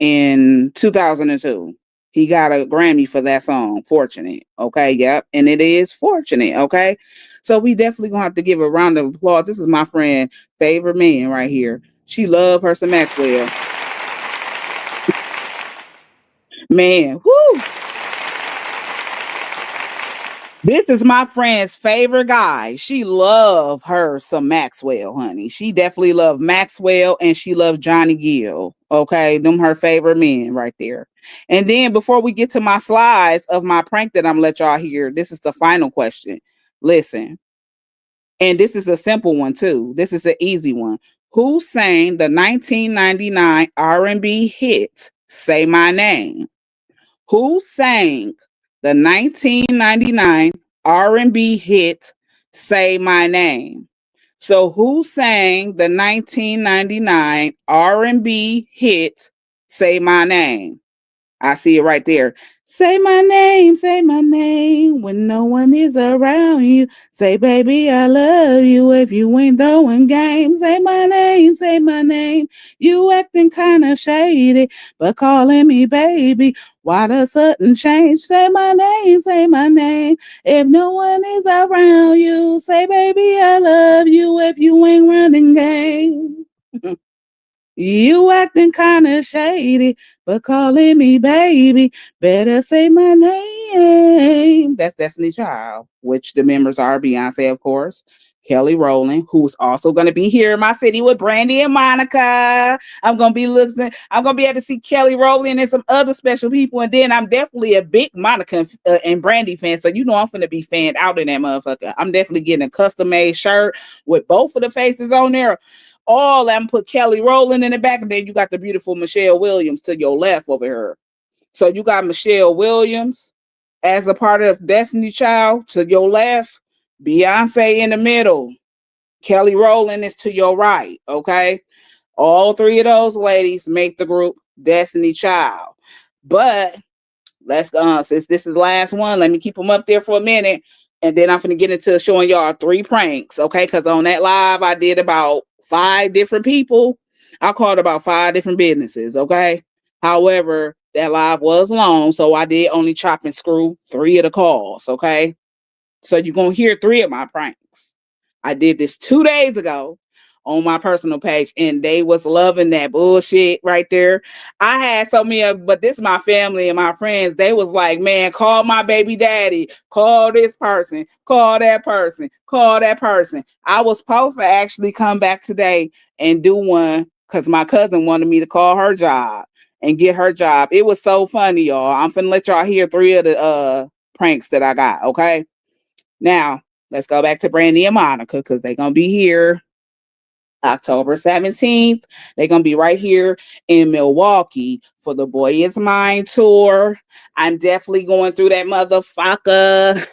in 2002. He got a Grammy for that song, Fortunate. Okay. Yep. And it is Fortunate. Okay. So we definitely gonna have to give a round of applause. This is my friend favorite man right here. She love her some Maxwell. Man, whoo! This is my friend's favorite guy. She love her some Maxwell, honey. She definitely love Maxwell and she love Johnny Gill. Okay, them her favorite men right there. And then before we get to my slides of my prank that I'm gonna let y'all hear, this is the final question. Listen, and this is a simple one too. This is an easy one. Who sang the 1999 R&B hit "Say My Name"? Who sang the 1999 R&B hit "Say My Name"? So who sang the 1999 R&B hit "Say My Name"? I see it right there. Say my name when no one is around you. Say, baby, I love you if you ain't throwing games. Say my name, say my name. You acting kind of shady, but calling me baby. Why the sudden change? Say my name, say my name. If no one is around you, say, baby, I love you if you ain't running game. You acting kind of shady, but calling me baby. Better say my name. That's Destiny's Child, which the members are Beyonce, of course, Kelly Rowland, who's also going to be here in my city with Brandy and Monica. I'm going to be listening. I'm going to be able to see Kelly Rowland and some other special people. And then I'm definitely a big Monica and Brandy fan. So you know I'm going to be fanned out in that motherfucker. I'm definitely getting a custom made shirt with both of the faces on there. All them put Kelly Rowland in the back, and then you got the beautiful Michelle Williams to your left over here. So you got Michelle Williams as a part of Destiny Child to your left, Beyonce in the middle, Kelly Rowland is to your right. Okay, all three of those ladies make the group Destiny Child. But let's since this is the last one, let me keep them up there for a minute, and then I'm gonna get into showing y'all 3 pranks. Okay, because on that live I did about 5 different people. I called about 5 different businesses. Okay, however that live was long, so I did only chop and screw 3 of the calls. Okay, so you're gonna hear 3 of my pranks. I did this 2 days ago on my personal page, and they was loving that bullshit right there. I had so many but this is my family and my friends. They was like, man, call my baby daddy, call this person, call that person, call that person. I was supposed to actually come back today and do one because my cousin wanted me to call her job and get her job. It was so funny, y'all. I'm finna let y'all hear 3 of the pranks that I got, okay? Now, let's go back to Brandy and Monica because they're going to be here October 17th. They're going to be right here in Milwaukee for the Boy Is Mine tour. I'm definitely going through that motherfucker.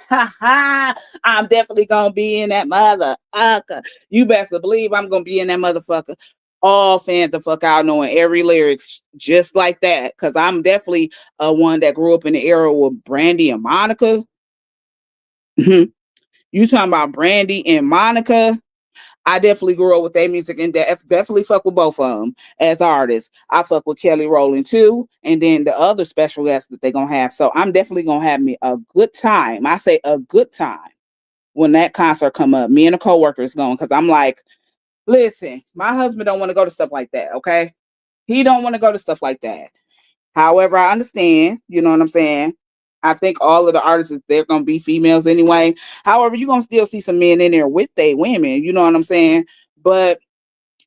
I'm definitely going to be in that motherfucker. You best believe I'm going to be in that motherfucker. All fans the fuck out knowing every lyrics just like that because I'm definitely one that grew up in the era with Brandy and Monica. You talking about Brandy and Monica? I definitely grew up with their music and definitely fuck with both of them as artists. I fuck with Kelly Rowland too, and then the other special guests that they're gonna have. So I'm definitely gonna have me a good time. I say a good time when that concert come up. Me and a coworker is going because I'm like, listen, my husband don't want to go to stuff like that. Okay, he don't want to go to stuff like that. However, I understand. You know what I'm saying. I think all of the artists, they're going to be females anyway. However, you're going to still see some men in there with they women. You know what I'm saying? But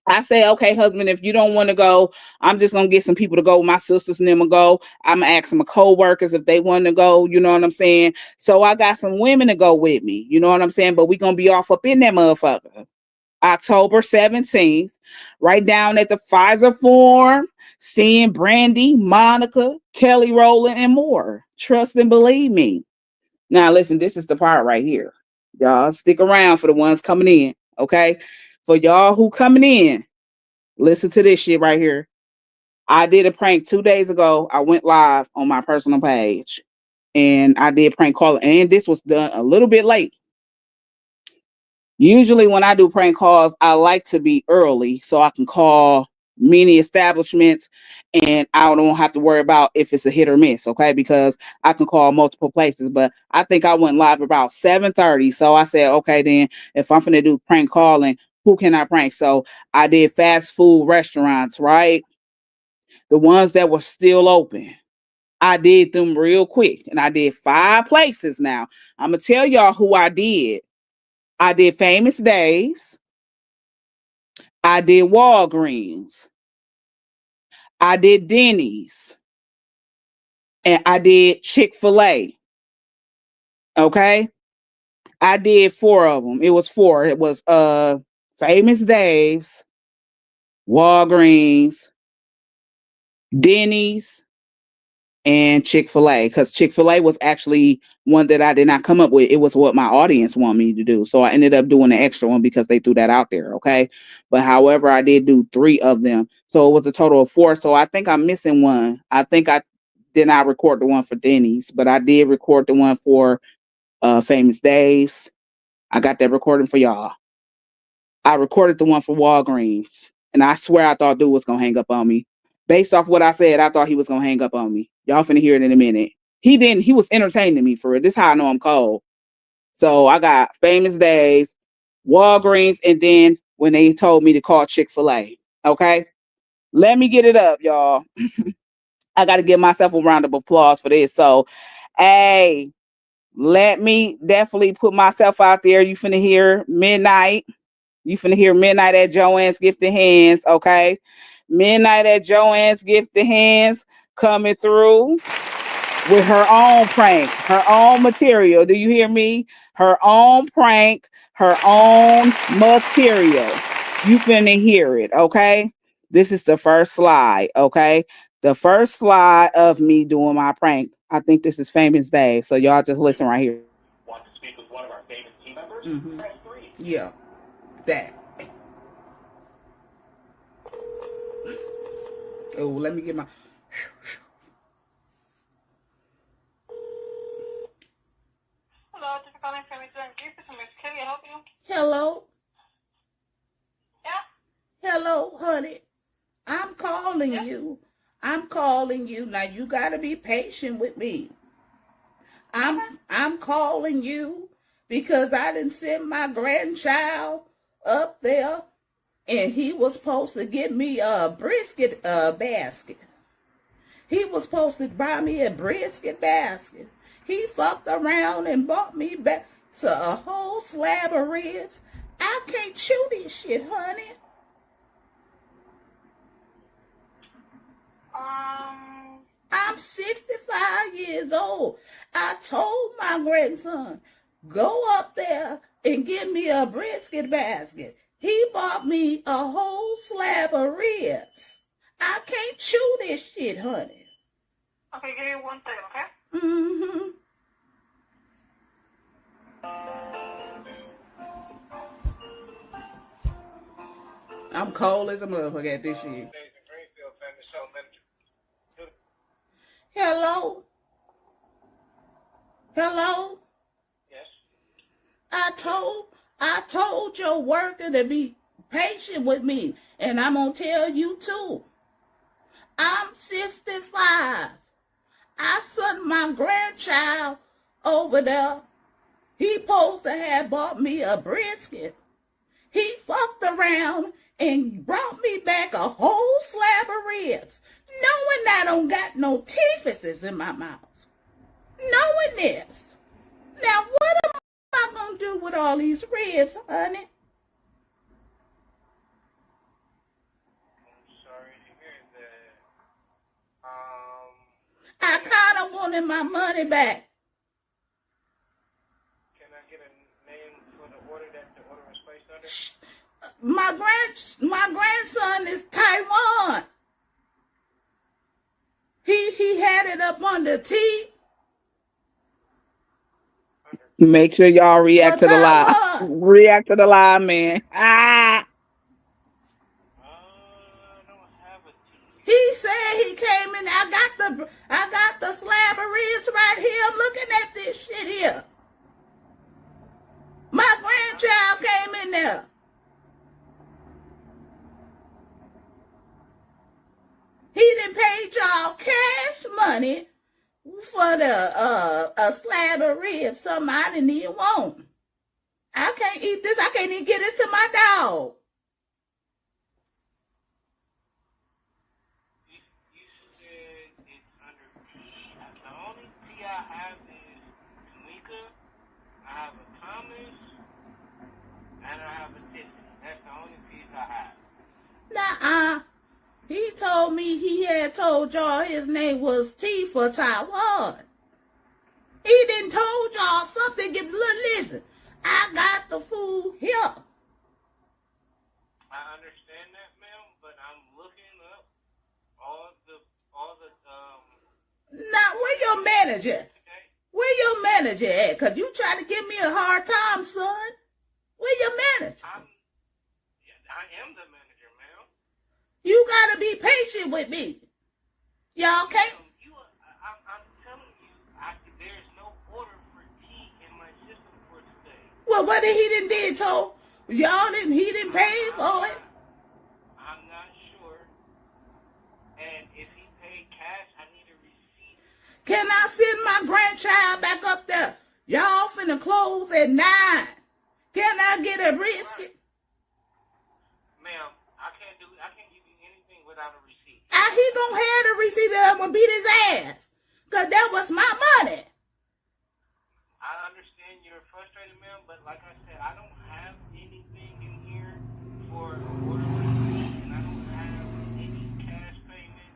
I say, okay, husband, if you don't want to go, I'm just going to get some people to go. My sisters and them will go. I'm going to ask my co-workers if they want to go. You know what I'm saying? So I got some women to go with me. You know what I'm saying? But we're going to be off up in that motherfucker. October 17th, right down at the Pfizer Forum, seeing Brandy, Monica, Kelly Rowland, and more. Trust and believe me. Now, listen, this is the part right here. Y'all stick around for the ones coming in, okay? For y'all who coming in, listen to this shit right here. I did a prank 2 days ago. I went live on my personal page, and I did prank calling, and this was done a little bit late. Usually when I do prank calls, I like to be early so I can call many establishments and I don't have to worry about if it's a hit or miss, okay? Because I can call multiple places. But I think I went live about 7:30. So I said, okay, then if I'm gonna do prank calling, who can I prank? So I did fast food restaurants, right? The ones that were still open. I did them real quick. And I did 5 places now. I'm gonna tell y'all who I did. I did Famous Dave's. I did Walgreens. I did Denny's. And I did Chick-fil-A. Okay? I did 4 of them. It was 4. It was Famous Dave's, Walgreens, Denny's, and Chick-fil-A, because Chick-fil-A was actually one that I did not come up with. It was what my audience wanted me to do. So I ended up doing an extra one because they threw that out there. Okay. But however, I did do 3 of them. So it was a total of 4. So I think I'm missing one. I think I did not record the one for Denny's, but I did record the one for Famous Dave's. I got that recording for y'all. I recorded the one for Walgreens. And I swear I thought dude was gonna hang up on me. Based off what I said, I thought he was gonna hang up on me. Y'all finna hear it in a minute. He didn't. He was entertaining me for it. This is how I know I'm cold. So I got Famous Days, Walgreens, and then when they told me to call Chick-fil-A. Okay? Let me get it up, y'all. I got to give myself a round of applause for this. So, hey, let me definitely put myself out there. You finna hear Midnight. You finna hear Midnight at Joanne's Gifted Hands, okay? Midnight at Joanne's Gifted Hands coming through with her own prank, her own material. Do you hear me? Her own prank, her own material. You finna hear it, okay? This is the first slide, okay? The first slide of me doing my prank. I think this is Famous Day, so y'all just listen right here. Want to speak with one of our famous team members? Mm-hmm. Press 3. Yeah, that. Oh, let me get my... Hello, thank you for calling Family Design Gift. This is Miss Kelly. I help you? Hello? Yeah? Hello, honey. I'm calling you. I'm calling you. Now you gotta be patient with me. I'm calling you because I didn't send my grandchild up there and he was supposed to get me a brisket basket. He was supposed to buy me a brisket basket. He fucked around and bought me back a whole slab of ribs. I can't chew this shit, honey. I'm 65 years old. I told my grandson, go up there and get me a brisket basket. He bought me a whole slab of ribs. I can't chew this shit, honey. Okay, give me 1 second, okay? Mm-hmm. I'm cold as a motherfucker at this shit. Hello? Hello? Yes. I told your worker to be patient with me, and I'm gonna tell you too. I'm 65. I sent my grandchild over there. He supposed to have bought me a brisket. He fucked around and brought me back a whole slab of ribs, knowing I don't got no teethuses in my mouth. Knowing this. Now, what am I going to do with all these ribs, honey? I'm sorry to hear that. I kind of wanted my money back. Can I get a name for the order that the order was placed under? My grandson is Taiwan. He had it up on the T. Make sure y'all react to the live. Taiwan. React to the live, man. I don't have a T. He said he came in. I got the slab of ribs right here. I'm looking at this shit here. My grandchild came in there. He done paid y'all cash money for the a slab of ribs, something I didn't even want. I can't eat this. I can't even get it to my dog. You said it's under T. The only T I have is Tamika. I have a Thomas, and I have a Tiffany. That's the only T's I have. Nuh-uh. He told me he had told y'all his name was T for Taiwan. He done told y'all something. Listen, I got the food here. I understand that, ma'am, but I'm looking up all the Now, where your manager? today. Where your manager at? Because you trying to give me a hard time, son. Where your manager? I am the manager, ma'am. You got to be patient with me. Y'all can't. I'm telling you, there's no order for tea in my system for today. Well, what he did told y'all he didn't pay for it. I'm not sure. And if he paid cash, I need a receipt. Can I send my grandchild back up there? Y'all finna close at 9. Can I get a brisket? Ma'am, I can't give you anything without a receipt. He gonna have the receipt that I'm gonna beat his ass. Cause that was my money. I understand you're frustrated, ma'am, but like I said, I don't have anything in here for an order receipt, and I don't have any cash payment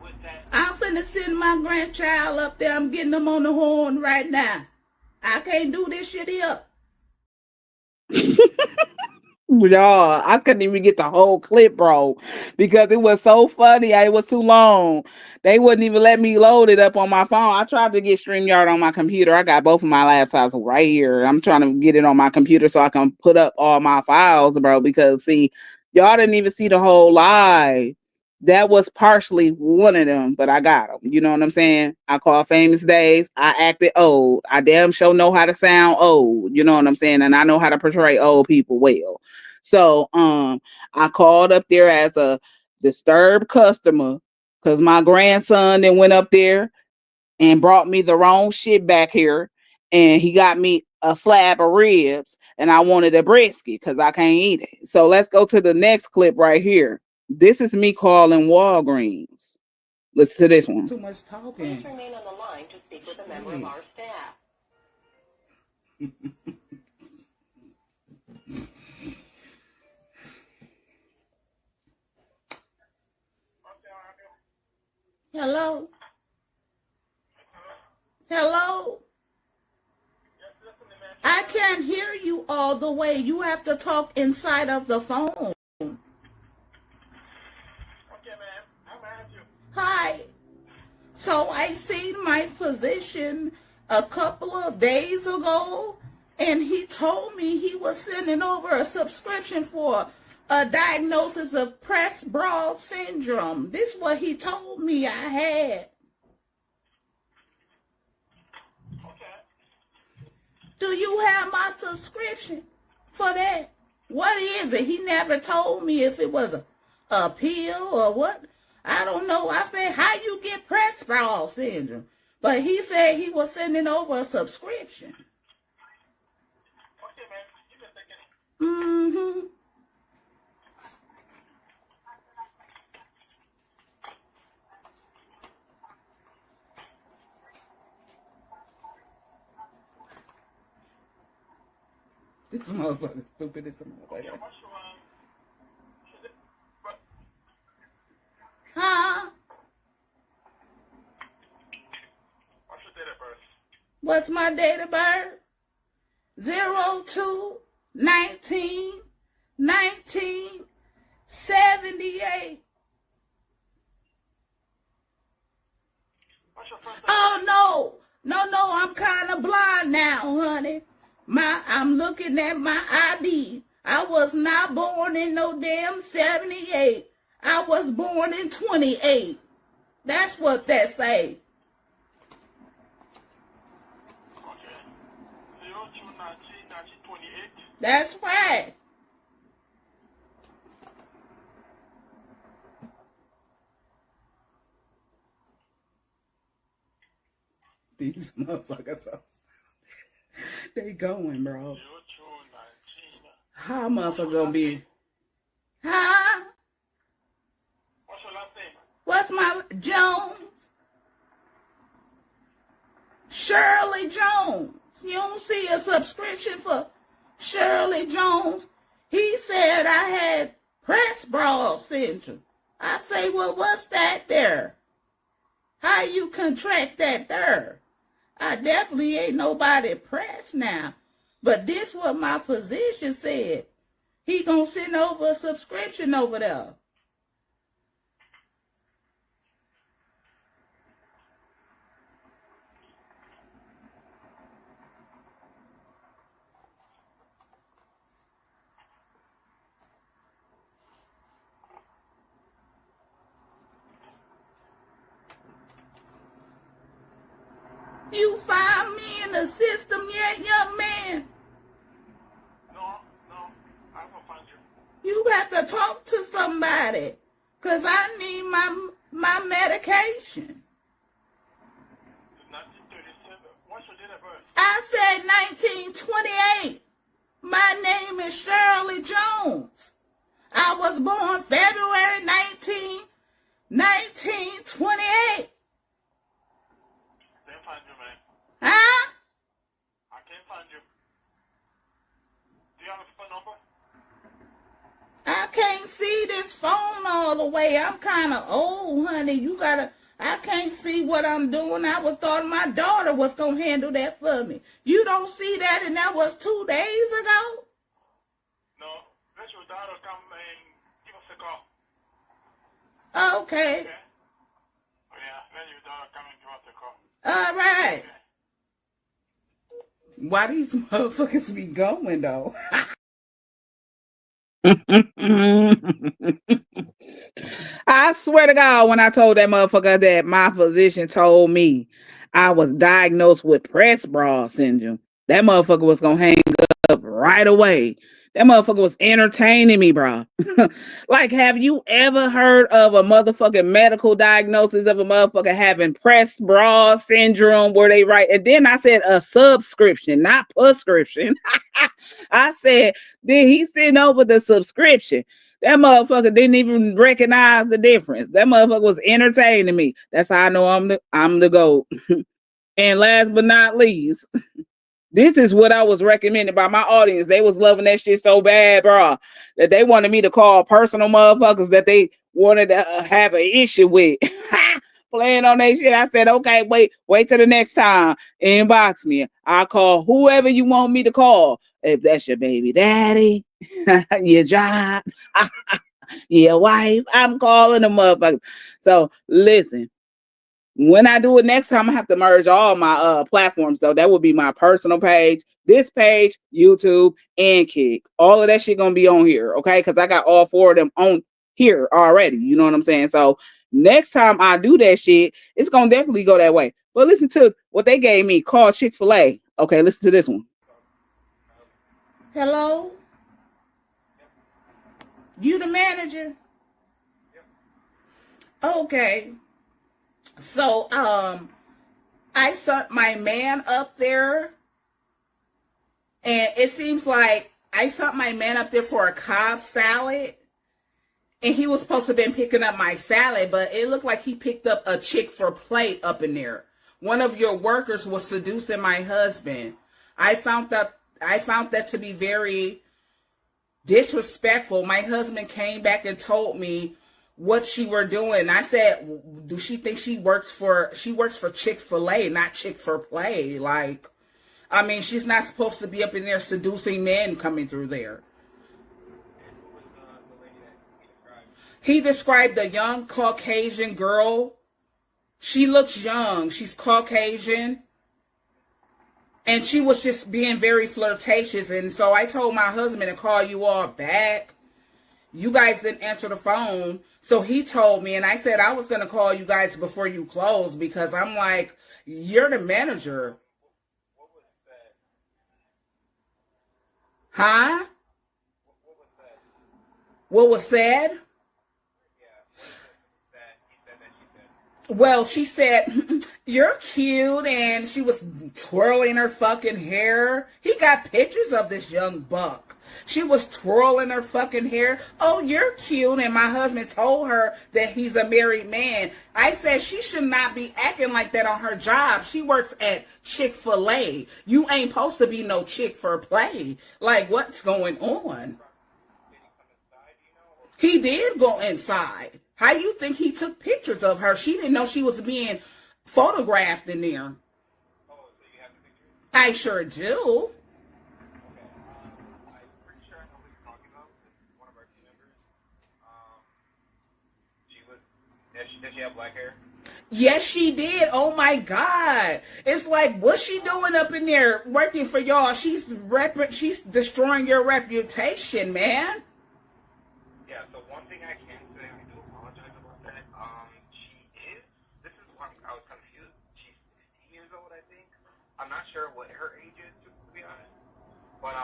with that. I'm finna send my grandchild up there. I'm getting them on the horn right now. I can't do this shit here. Y'all, I couldn't even get the whole clip, bro, because it was so funny. It was too long. They wouldn't even let me load it up on my phone. I tried to get StreamYard on my computer. I got both of my laptops right here. I'm trying to get it on my computer so I can put up all my files, bro, because, see, y'all didn't even see the whole live. That was partially one of them, but I got them. You know what I'm saying? I call famous days. I acted old. I damn sure know how to sound old. You know what I'm saying? And I know how to portray old people well. So I called up there as a disturbed customer because my grandson then went up there and brought me the wrong shit back here. And he got me a slab of ribs and I wanted a brisket because I can't eat it. So let's go to the next clip right here. This is me calling Walgreens. Listen to this one. Too much talking. Please remain on the line to speak with a member of our staff. Hello? Hello? I can't hear you all the way. You have to talk inside of the phone. Okay, ma'am. I'm at you. Hi. So I seen my physician a couple of days ago, and he told me he was sending over a subscription for a diagnosis of Press-Broad syndrome. This is what he told me I had. Do you have my subscription for that? What is it? He never told me if it was a pill or what. I don't know. I said, how you get Press-Broad syndrome? But he said he was sending over a subscription. Okay, man. You can take it. Mm-hmm. This motherfucker stupid as a motherfucker. Huh? What's your date of birth? What's my date of birth? 02/19/1978. What's your first name? Oh no, I'm kind of blind now, honey. I'm looking at my ID. I was not born in no damn 78. I was born in 28. That's what that say. Okay. 02/19/1928. That's right. These motherfuckers are... They going, bro. 02/19. How motherfucker gonna be? Huh? What's your last name? What's my... Jones? Shirley Jones. You don't see a subscription for Shirley Jones? He said I had Press-Broad syndrome. I say, well, what's that there? How you contract that there? I definitely ain't nobody pressed now. But this what my physician said. He gonna send over a subscription over there. You find me in the system yet, young man? No, I'm gonna find you. You got to talk to somebody, because I need my medication. It's 1937. What's your date of birth? I said 1928. My name is Shirley Jones. I was born February 1928. Can't find you, man. Huh? I can't find you. Do you have a phone number? I can't see this phone all the way. I'm kind of old, honey. I can't see what I'm doing. I was thought my daughter was going to handle that for me. You don't see that, and that was 2 days ago? No. Let your daughter come and give us a call. Okay. Okay? Oh, yeah. Let your daughter come and give us a call. All right. Okay. Why these motherfuckers be going, though? I swear to God, when I told that motherfucker that my physician told me I was diagnosed with Press-Broad syndrome, that motherfucker was gonna hang up right away. That motherfucker was entertaining me, bro. Like, have you ever heard of a motherfucking medical diagnosis of a motherfucker having press bra syndrome where they write? And then I said a subscription, not prescription. I said, then he's sitting over the subscription. That motherfucker didn't even recognize the difference. That motherfucker was entertaining me. That's how I know I'm the GOAT. And last but not least, this is what I was recommended by my audience. They was loving that shit so bad, bro, that they wanted me to call personal motherfuckers that they wanted to have an issue with. Playing on that shit. I said, okay, wait till the next time. Inbox me. I'll call whoever you want me to call. If that's your baby daddy, your job, your wife, I'm calling the motherfuckers. So listen. When I do it next time, I have to merge all my platforms. So that would be my personal page, this page, YouTube, and Kick. All of that shit gonna be on here, okay? Because I got all 4 of them on here already. You know what I'm saying? So next time I do that shit, it's gonna definitely go that way. But listen to what they gave me called Chick-fil-A. Okay, listen to this one. Hello? You the manager? Okay. So, I sent my man up there, and it seems like I sent my man up there for a Cobb salad, and he was supposed to have been picking up my salad, but it looked like he picked up a Chick-fil-A up in there. One of your workers was seducing my husband. I found that to be very disrespectful. My husband came back and told me what she were doing. I said, do she think she works for Chick-fil-A, not Chick-fil-A? Like, I mean, she's not supposed to be up in there seducing men coming through there. He described a young Caucasian girl. She looks young. She's Caucasian. And she was just being very flirtatious. And so I told my husband to call you all back. You guys didn't answer the phone. So he told me, and I said I was going to call you guys before you close because I'm like, you're the manager. What was said? Huh? What was said? What was said? Yeah. He said that she said. Well, she said, you're cute, and she was twirling her fucking hair. He got pictures of this young buck. She was twirling her fucking hair. Oh, you're cute. And my husband told her that he's a married man. I said she should not be acting like that on her job. She works at Chick-fil-A. You ain't supposed to be no Chick-fil-A. Like, what's going on? He did go inside. How you think he took pictures of her? She didn't know she was being photographed in there. Oh, so you have the picture? I sure do. Does she have black hair? Yes, she did. Oh my God. It's like, what's she doing up in there working for y'all? She's destroying your reputation, man. Yeah, so one thing I can say, I do apologize about that. This is why I was confused. She's 60 years old, I think. I'm not sure what her age is, to be honest. But,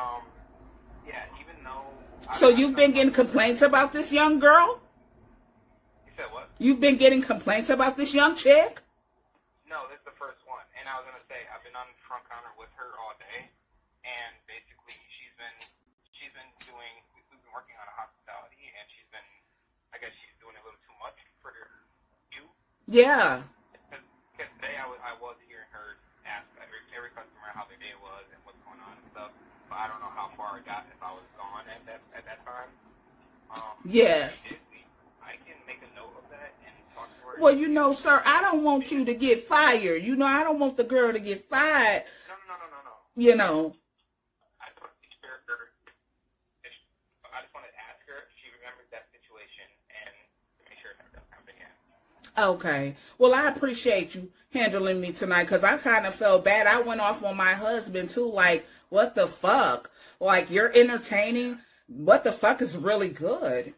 yeah, even though... So you've been getting complaints about this young girl? What? You've been getting complaints about this young chick? No, this is the first one. And I was going to say, I've been on the front counter with her all day. And basically, we've been working on a hospitality. And I guess she's doing a little too much for you. Yeah. Because today I was hearing her ask every customer how their day was and what's going on and stuff. But I don't know how far it got if I was gone at that time. Yes. I can make a note of that and talk to her. Well, you know, sir, I don't want you to get fired. You know, I don't want the girl to get fired. No. You know. I just want to ask her if she remembers that situation and to make sure it never does happen again. Okay. Well, I appreciate you handling me tonight because I kind of felt bad. I went off on my husband, too. Like, what the fuck? Like, you're entertaining. What the fuck is really good?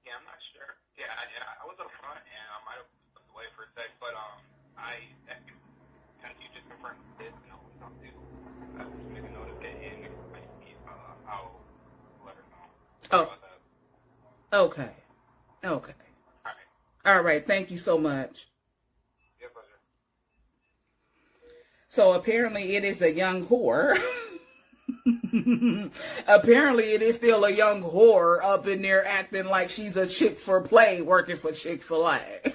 Yeah, I'm not sure. Yeah, I was up front and I might have stepped away for a sec, but since you just confirmed this, I was making a note of it and I see how Sorry Oh, about that. okay. Okay. All right. All right. Thank you so much. Your pleasure. So apparently it is a young whore. Apparently it is still a young whore up in there acting like she's a chick for play working for Chick-fil-A.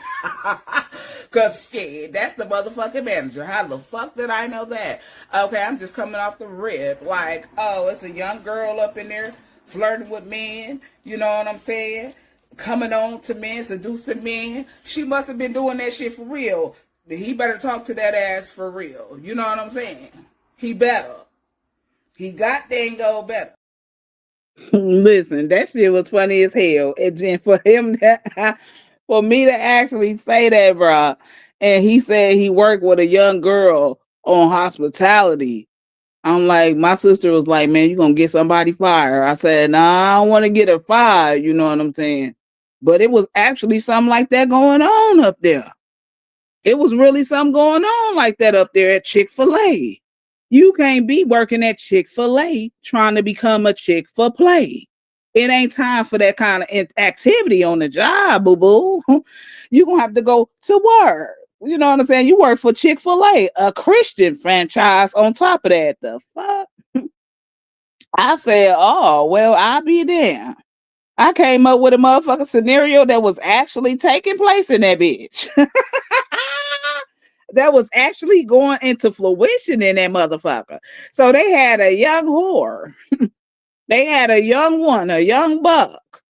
Cause shit, that's the motherfucking manager. How the fuck did I know that? Okay, I'm just coming off the rip. Like, oh, it's a young girl up in there flirting with men. You know what I'm saying? Coming on to men, seducing men. She must have been doing that shit for real. He better talk to that ass for real. You know what I'm saying? He better. He got dang go better. Listen, that shit was funny as hell. And then for him that for me to actually say that, bro, and he said he worked with a young girl on hospitality. I'm like, my sister was like, man, you gonna get somebody fired. I said, nah, I don't want to get her fired, you know what I'm saying? But it was actually something like that going on up there. It was really something going on like that up there at Chick-fil-A. You can't be working at Chick-fil-A trying to become a Chick-fil-Play. It ain't time for that kind of activity on the job, boo boo. You're going to have to go to work. You know what I'm saying? You work for Chick-fil-A, a Christian franchise on top of that. The fuck? I said, oh, well, I'll be there. I came up with a motherfucking scenario that was actually taking place in that bitch. That was actually going into fruition in that motherfucker. So they had a young whore. They had a young one, a young buck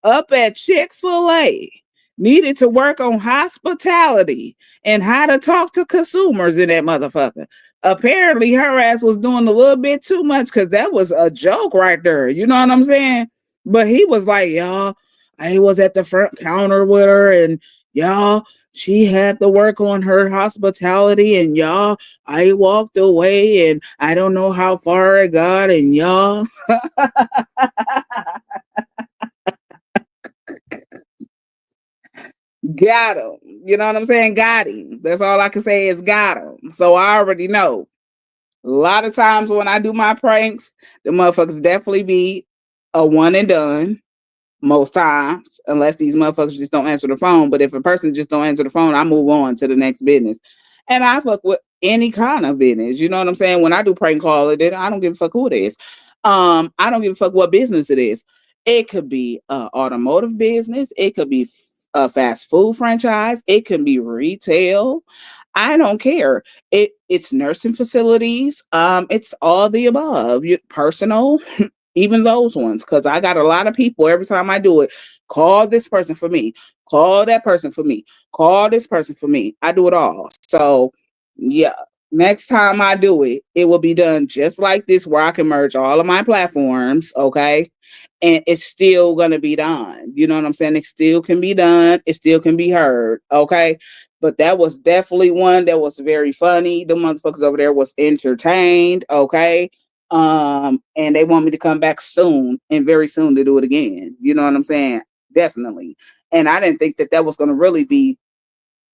up at Chick-fil-A, needed to work on hospitality and how to talk to consumers in that motherfucker. Apparently, her ass was doing a little bit too much because that was a joke right there. You know what I'm saying? But he was like, y'all, I was at the front counter with her, and y'all, she had to work on her hospitality, and y'all, I walked away, and I don't know how far it got, and y'all. Got him. You know what I'm saying? Got him. That's all I can say is got him. So I already know. A lot of times when I do my pranks, the motherfuckers definitely be a one and done most times, unless these motherfuckers just don't answer the phone. But if a person just don't answer the phone, I move on to the next business. And I fuck with any kind of business. You know what I'm saying? When I do prank call it, I don't give a fuck who it is. I don't give a fuck what business it is. It could be a automotive business. It could be a fast food franchise. It can be retail. I don't care. It's nursing facilities. It's all the above. Personal, even those ones, because I got a lot of people every time I do it. Call this person for me. Call that person for me. Call this person for me. I do it all. So, yeah. Next time I do it, it will be done just like this, where I can merge all of my platforms. Okay. And it's still going to be done. You know what I'm saying? It still can be done. It still can be heard. Okay. But that was definitely one that was very funny. The motherfuckers over there was entertained. Okay. And they want me to come back soon and very soon to do it again. You know what I'm saying? Definitely. And I didn't think that that was going to really be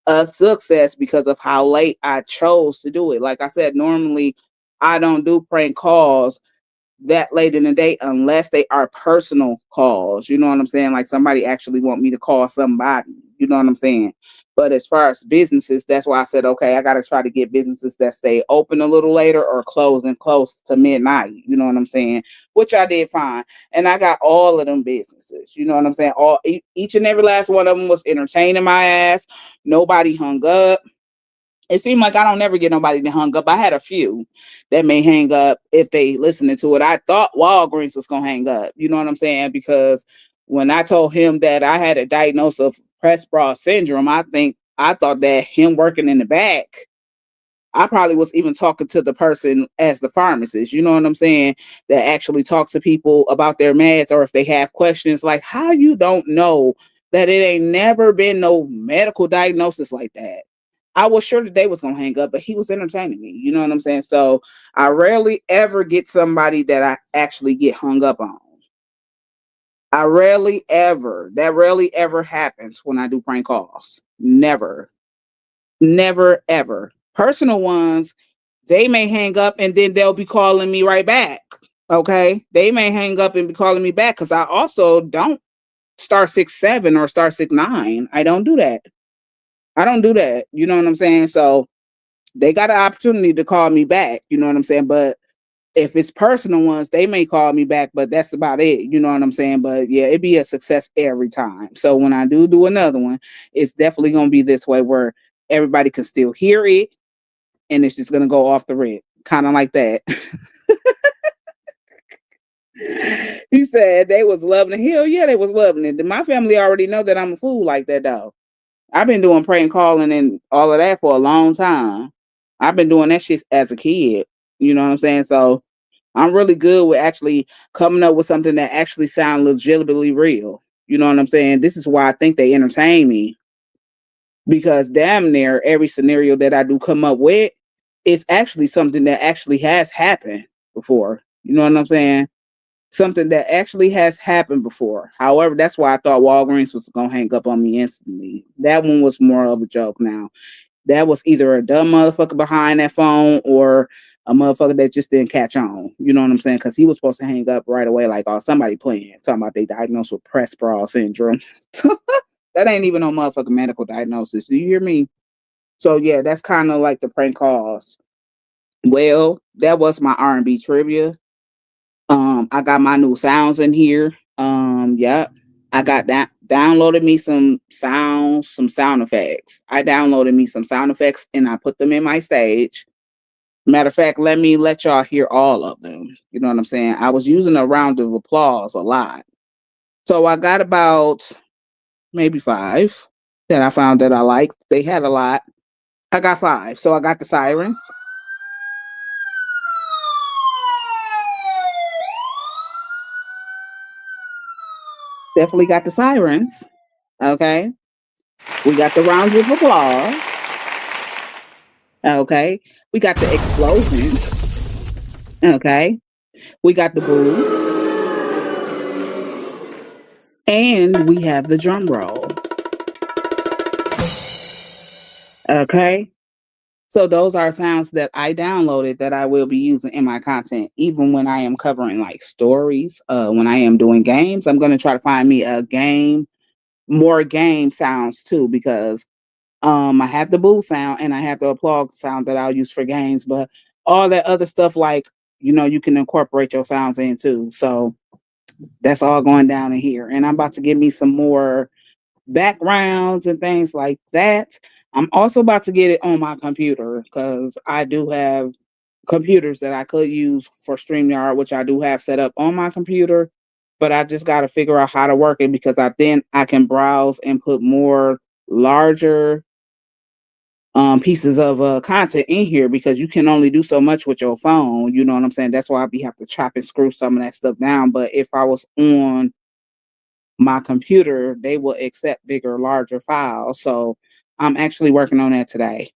a success because of how late I chose to do it. Like I said, normally I don't do prank calls that late in the day unless they are personal calls. You know what I'm saying? Like somebody actually want me to call somebody. You know what I'm saying? But as far as businesses, that's why I said, okay, I got to try to get businesses that stay open a little later or closing close to midnight. You know what I'm saying? Which I did fine. And I got all of them businesses. You know what I'm saying? Each and every last one of them was entertaining my ass. Nobody hung up. It seemed like I don't never get nobody to hung up. I had a few that may hang up if they listening to it. I thought Walgreens was gonna hang up. You know what I'm saying? Because when I told him that I had a diagnosis of press bra syndrome, I thought that him working in the back, I probably was even talking to the person as the pharmacist, you know what I'm saying, that actually talk to people about their meds, or if they have questions, like how you don't know that it ain't never been no medical diagnosis like that. I was sure that they was gonna hang up, but he was entertaining me. You know what I'm saying? So I rarely ever get somebody that I actually get hung up on. I rarely ever. That rarely ever happens when I do prank calls. Never. Never ever. Personal ones, they may hang up and then they'll be calling me right back. Okay, they may hang up and be calling me back because I also don't *67 or *69. I don't do that. I don't do that. You know what I'm saying? So they got an opportunity to call me back. You know what I'm saying? But if it's personal ones, they may call me back, but that's about it. You know what I'm saying? But yeah, it'd be a success every time. So when I do another one, it's definitely gonna be this way where everybody can still hear it, and it's just gonna go off the rip, kind of like that. He said they was loving it. Hell yeah, they was loving it. My family already know that I'm a fool like that though. I've been doing prank calling and all of that for a long time. I've been doing that shit as a kid. You know what I'm saying? So I'm really good with actually coming up with something that actually sounds legitimately real. You know what I'm saying? This is why I think they entertain me because damn near every scenario that I do come up with is actually something that actually has happened before. You know what I'm saying? Something that actually has happened before. However, that's why I thought Walgreens was gonna hang up on me instantly. That one was more of a joke now. That was either a dumb motherfucker behind that phone or a motherfucker that just didn't catch on. You know what I'm saying? Because he was supposed to hang up right away, like, oh, somebody playing, talking about they diagnosed with press sprawl syndrome. That ain't even no motherfucking medical diagnosis. Do you hear me? So yeah, that's kind of like the prank calls. Well, that was my R&B trivia. I got my new sounds in here. Yep. I got that downloaded me some sounds, some sound effects. I downloaded me some sound effects and I put them in my stage. Matter of fact, let me let y'all hear all of them. You know what I'm saying? I was using a round of applause a lot. So I got about maybe 5 that I found that I liked. They had a lot. I got 5. So I got the siren. Definitely got the sirens. Okay. We got the rounds of applause. Okay. We got the explosion. Okay. We got the boo. And we have the drum roll. Okay. So those are sounds that I downloaded that I will be using in my content, even when I am covering like stories. When I am doing games, I'm gonna try to find me a game, more game sounds too, because I have the boo sound and I have the applause sound that I'll use for games, but all that other stuff, like, you can incorporate your sounds in too. So that's all going down in here. And I'm about to give me some more backgrounds and things like that. I'm also about to get it on my computer because I do have computers that I could use for StreamYard, which I do have set up on my computer. But I just got to figure out how to work it because I can browse and put more larger pieces of content in here because you can only do so much with your phone. You know what I'm saying? That's why I be have to chop and screw some of that stuff down. But if I was on my computer, they will accept bigger, larger files. So I'm actually working on that today.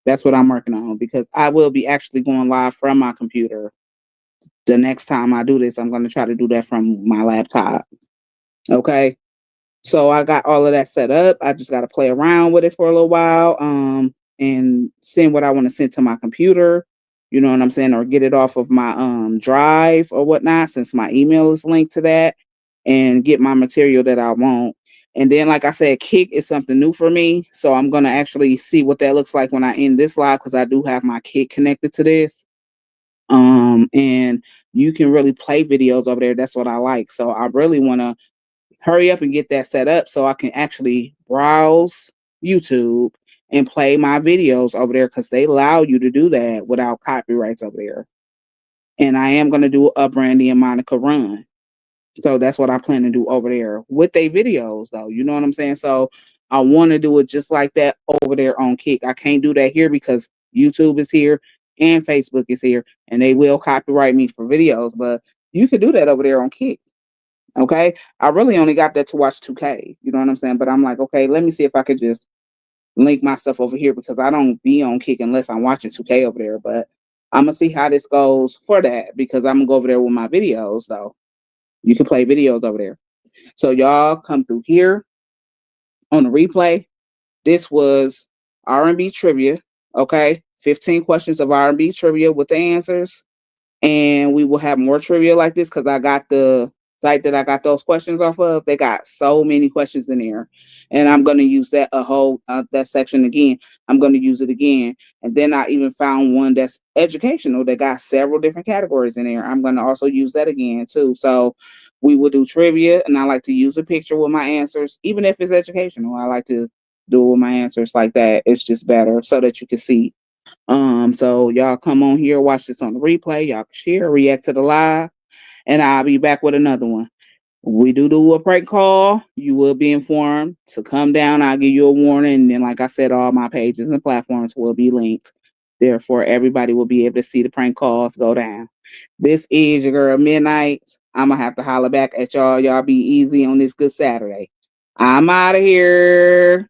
That's what I'm working on because I will be actually going live from my computer. The next time I do this, I'm going to try to do that from my laptop. Okay. So I got all of that set up. I just got to play around with it for a little while, and send what I want to send to my computer. You know what I'm saying, or get it off of my drive or whatnot, since my email is linked to that, and get my material that I want. And then, like I said, Kick is something new for me, so I'm gonna actually see what that looks like when I end this live because I do have my Kick connected to this. And you can really play videos over there. That's what I like. So I really want to hurry up and get that set up so I can actually browse YouTube and play my videos over there because they allow you to do that without copyrights over there. And I am going to do a Brandy and Monica run. So that's what I plan to do over there with their videos, though. You know what I'm saying? So I want to do it just like that over there on Kick. I can't do that here because YouTube is here and Facebook is here, and they will copyright me for videos. But you can do that over there on Kick. Okay. I really only got that to watch 2K. You know what I'm saying? But I'm like, okay, let me see if I could just link my stuff over here because I don't be on Kick unless I'm watching 2K over there. But I'm gonna see how this goes for that because I'm gonna go over there with my videos though. You can play videos over there. So y'all come through here on the replay. This was R&B trivia. Okay. 15 questions of R&B trivia with the answers. And we will have more trivia like this because I got the site that I got those questions off of. They got so many questions in there, and I'm going to use that that section again. I'm going to use it again, and then I even found one that's educational that got several different categories in there. I'm going to also use that again too. So we will do trivia, and I like to use a picture with my answers, even if it's educational. I like to do it with my answers like that. It's just better so that you can see. So y'all come on here, watch this on the replay. Y'all can share, react to the live, and I'll be back with another one. We do a prank call. You will be informed to come down. I'll give you a warning. And then, like I said, all my pages and platforms will be linked. Therefore, everybody will be able to see the prank calls go down. This is your girl Midnight. I'm gonna have to holler back at y'all. Y'all be easy on this good Saturday. I'm out of here.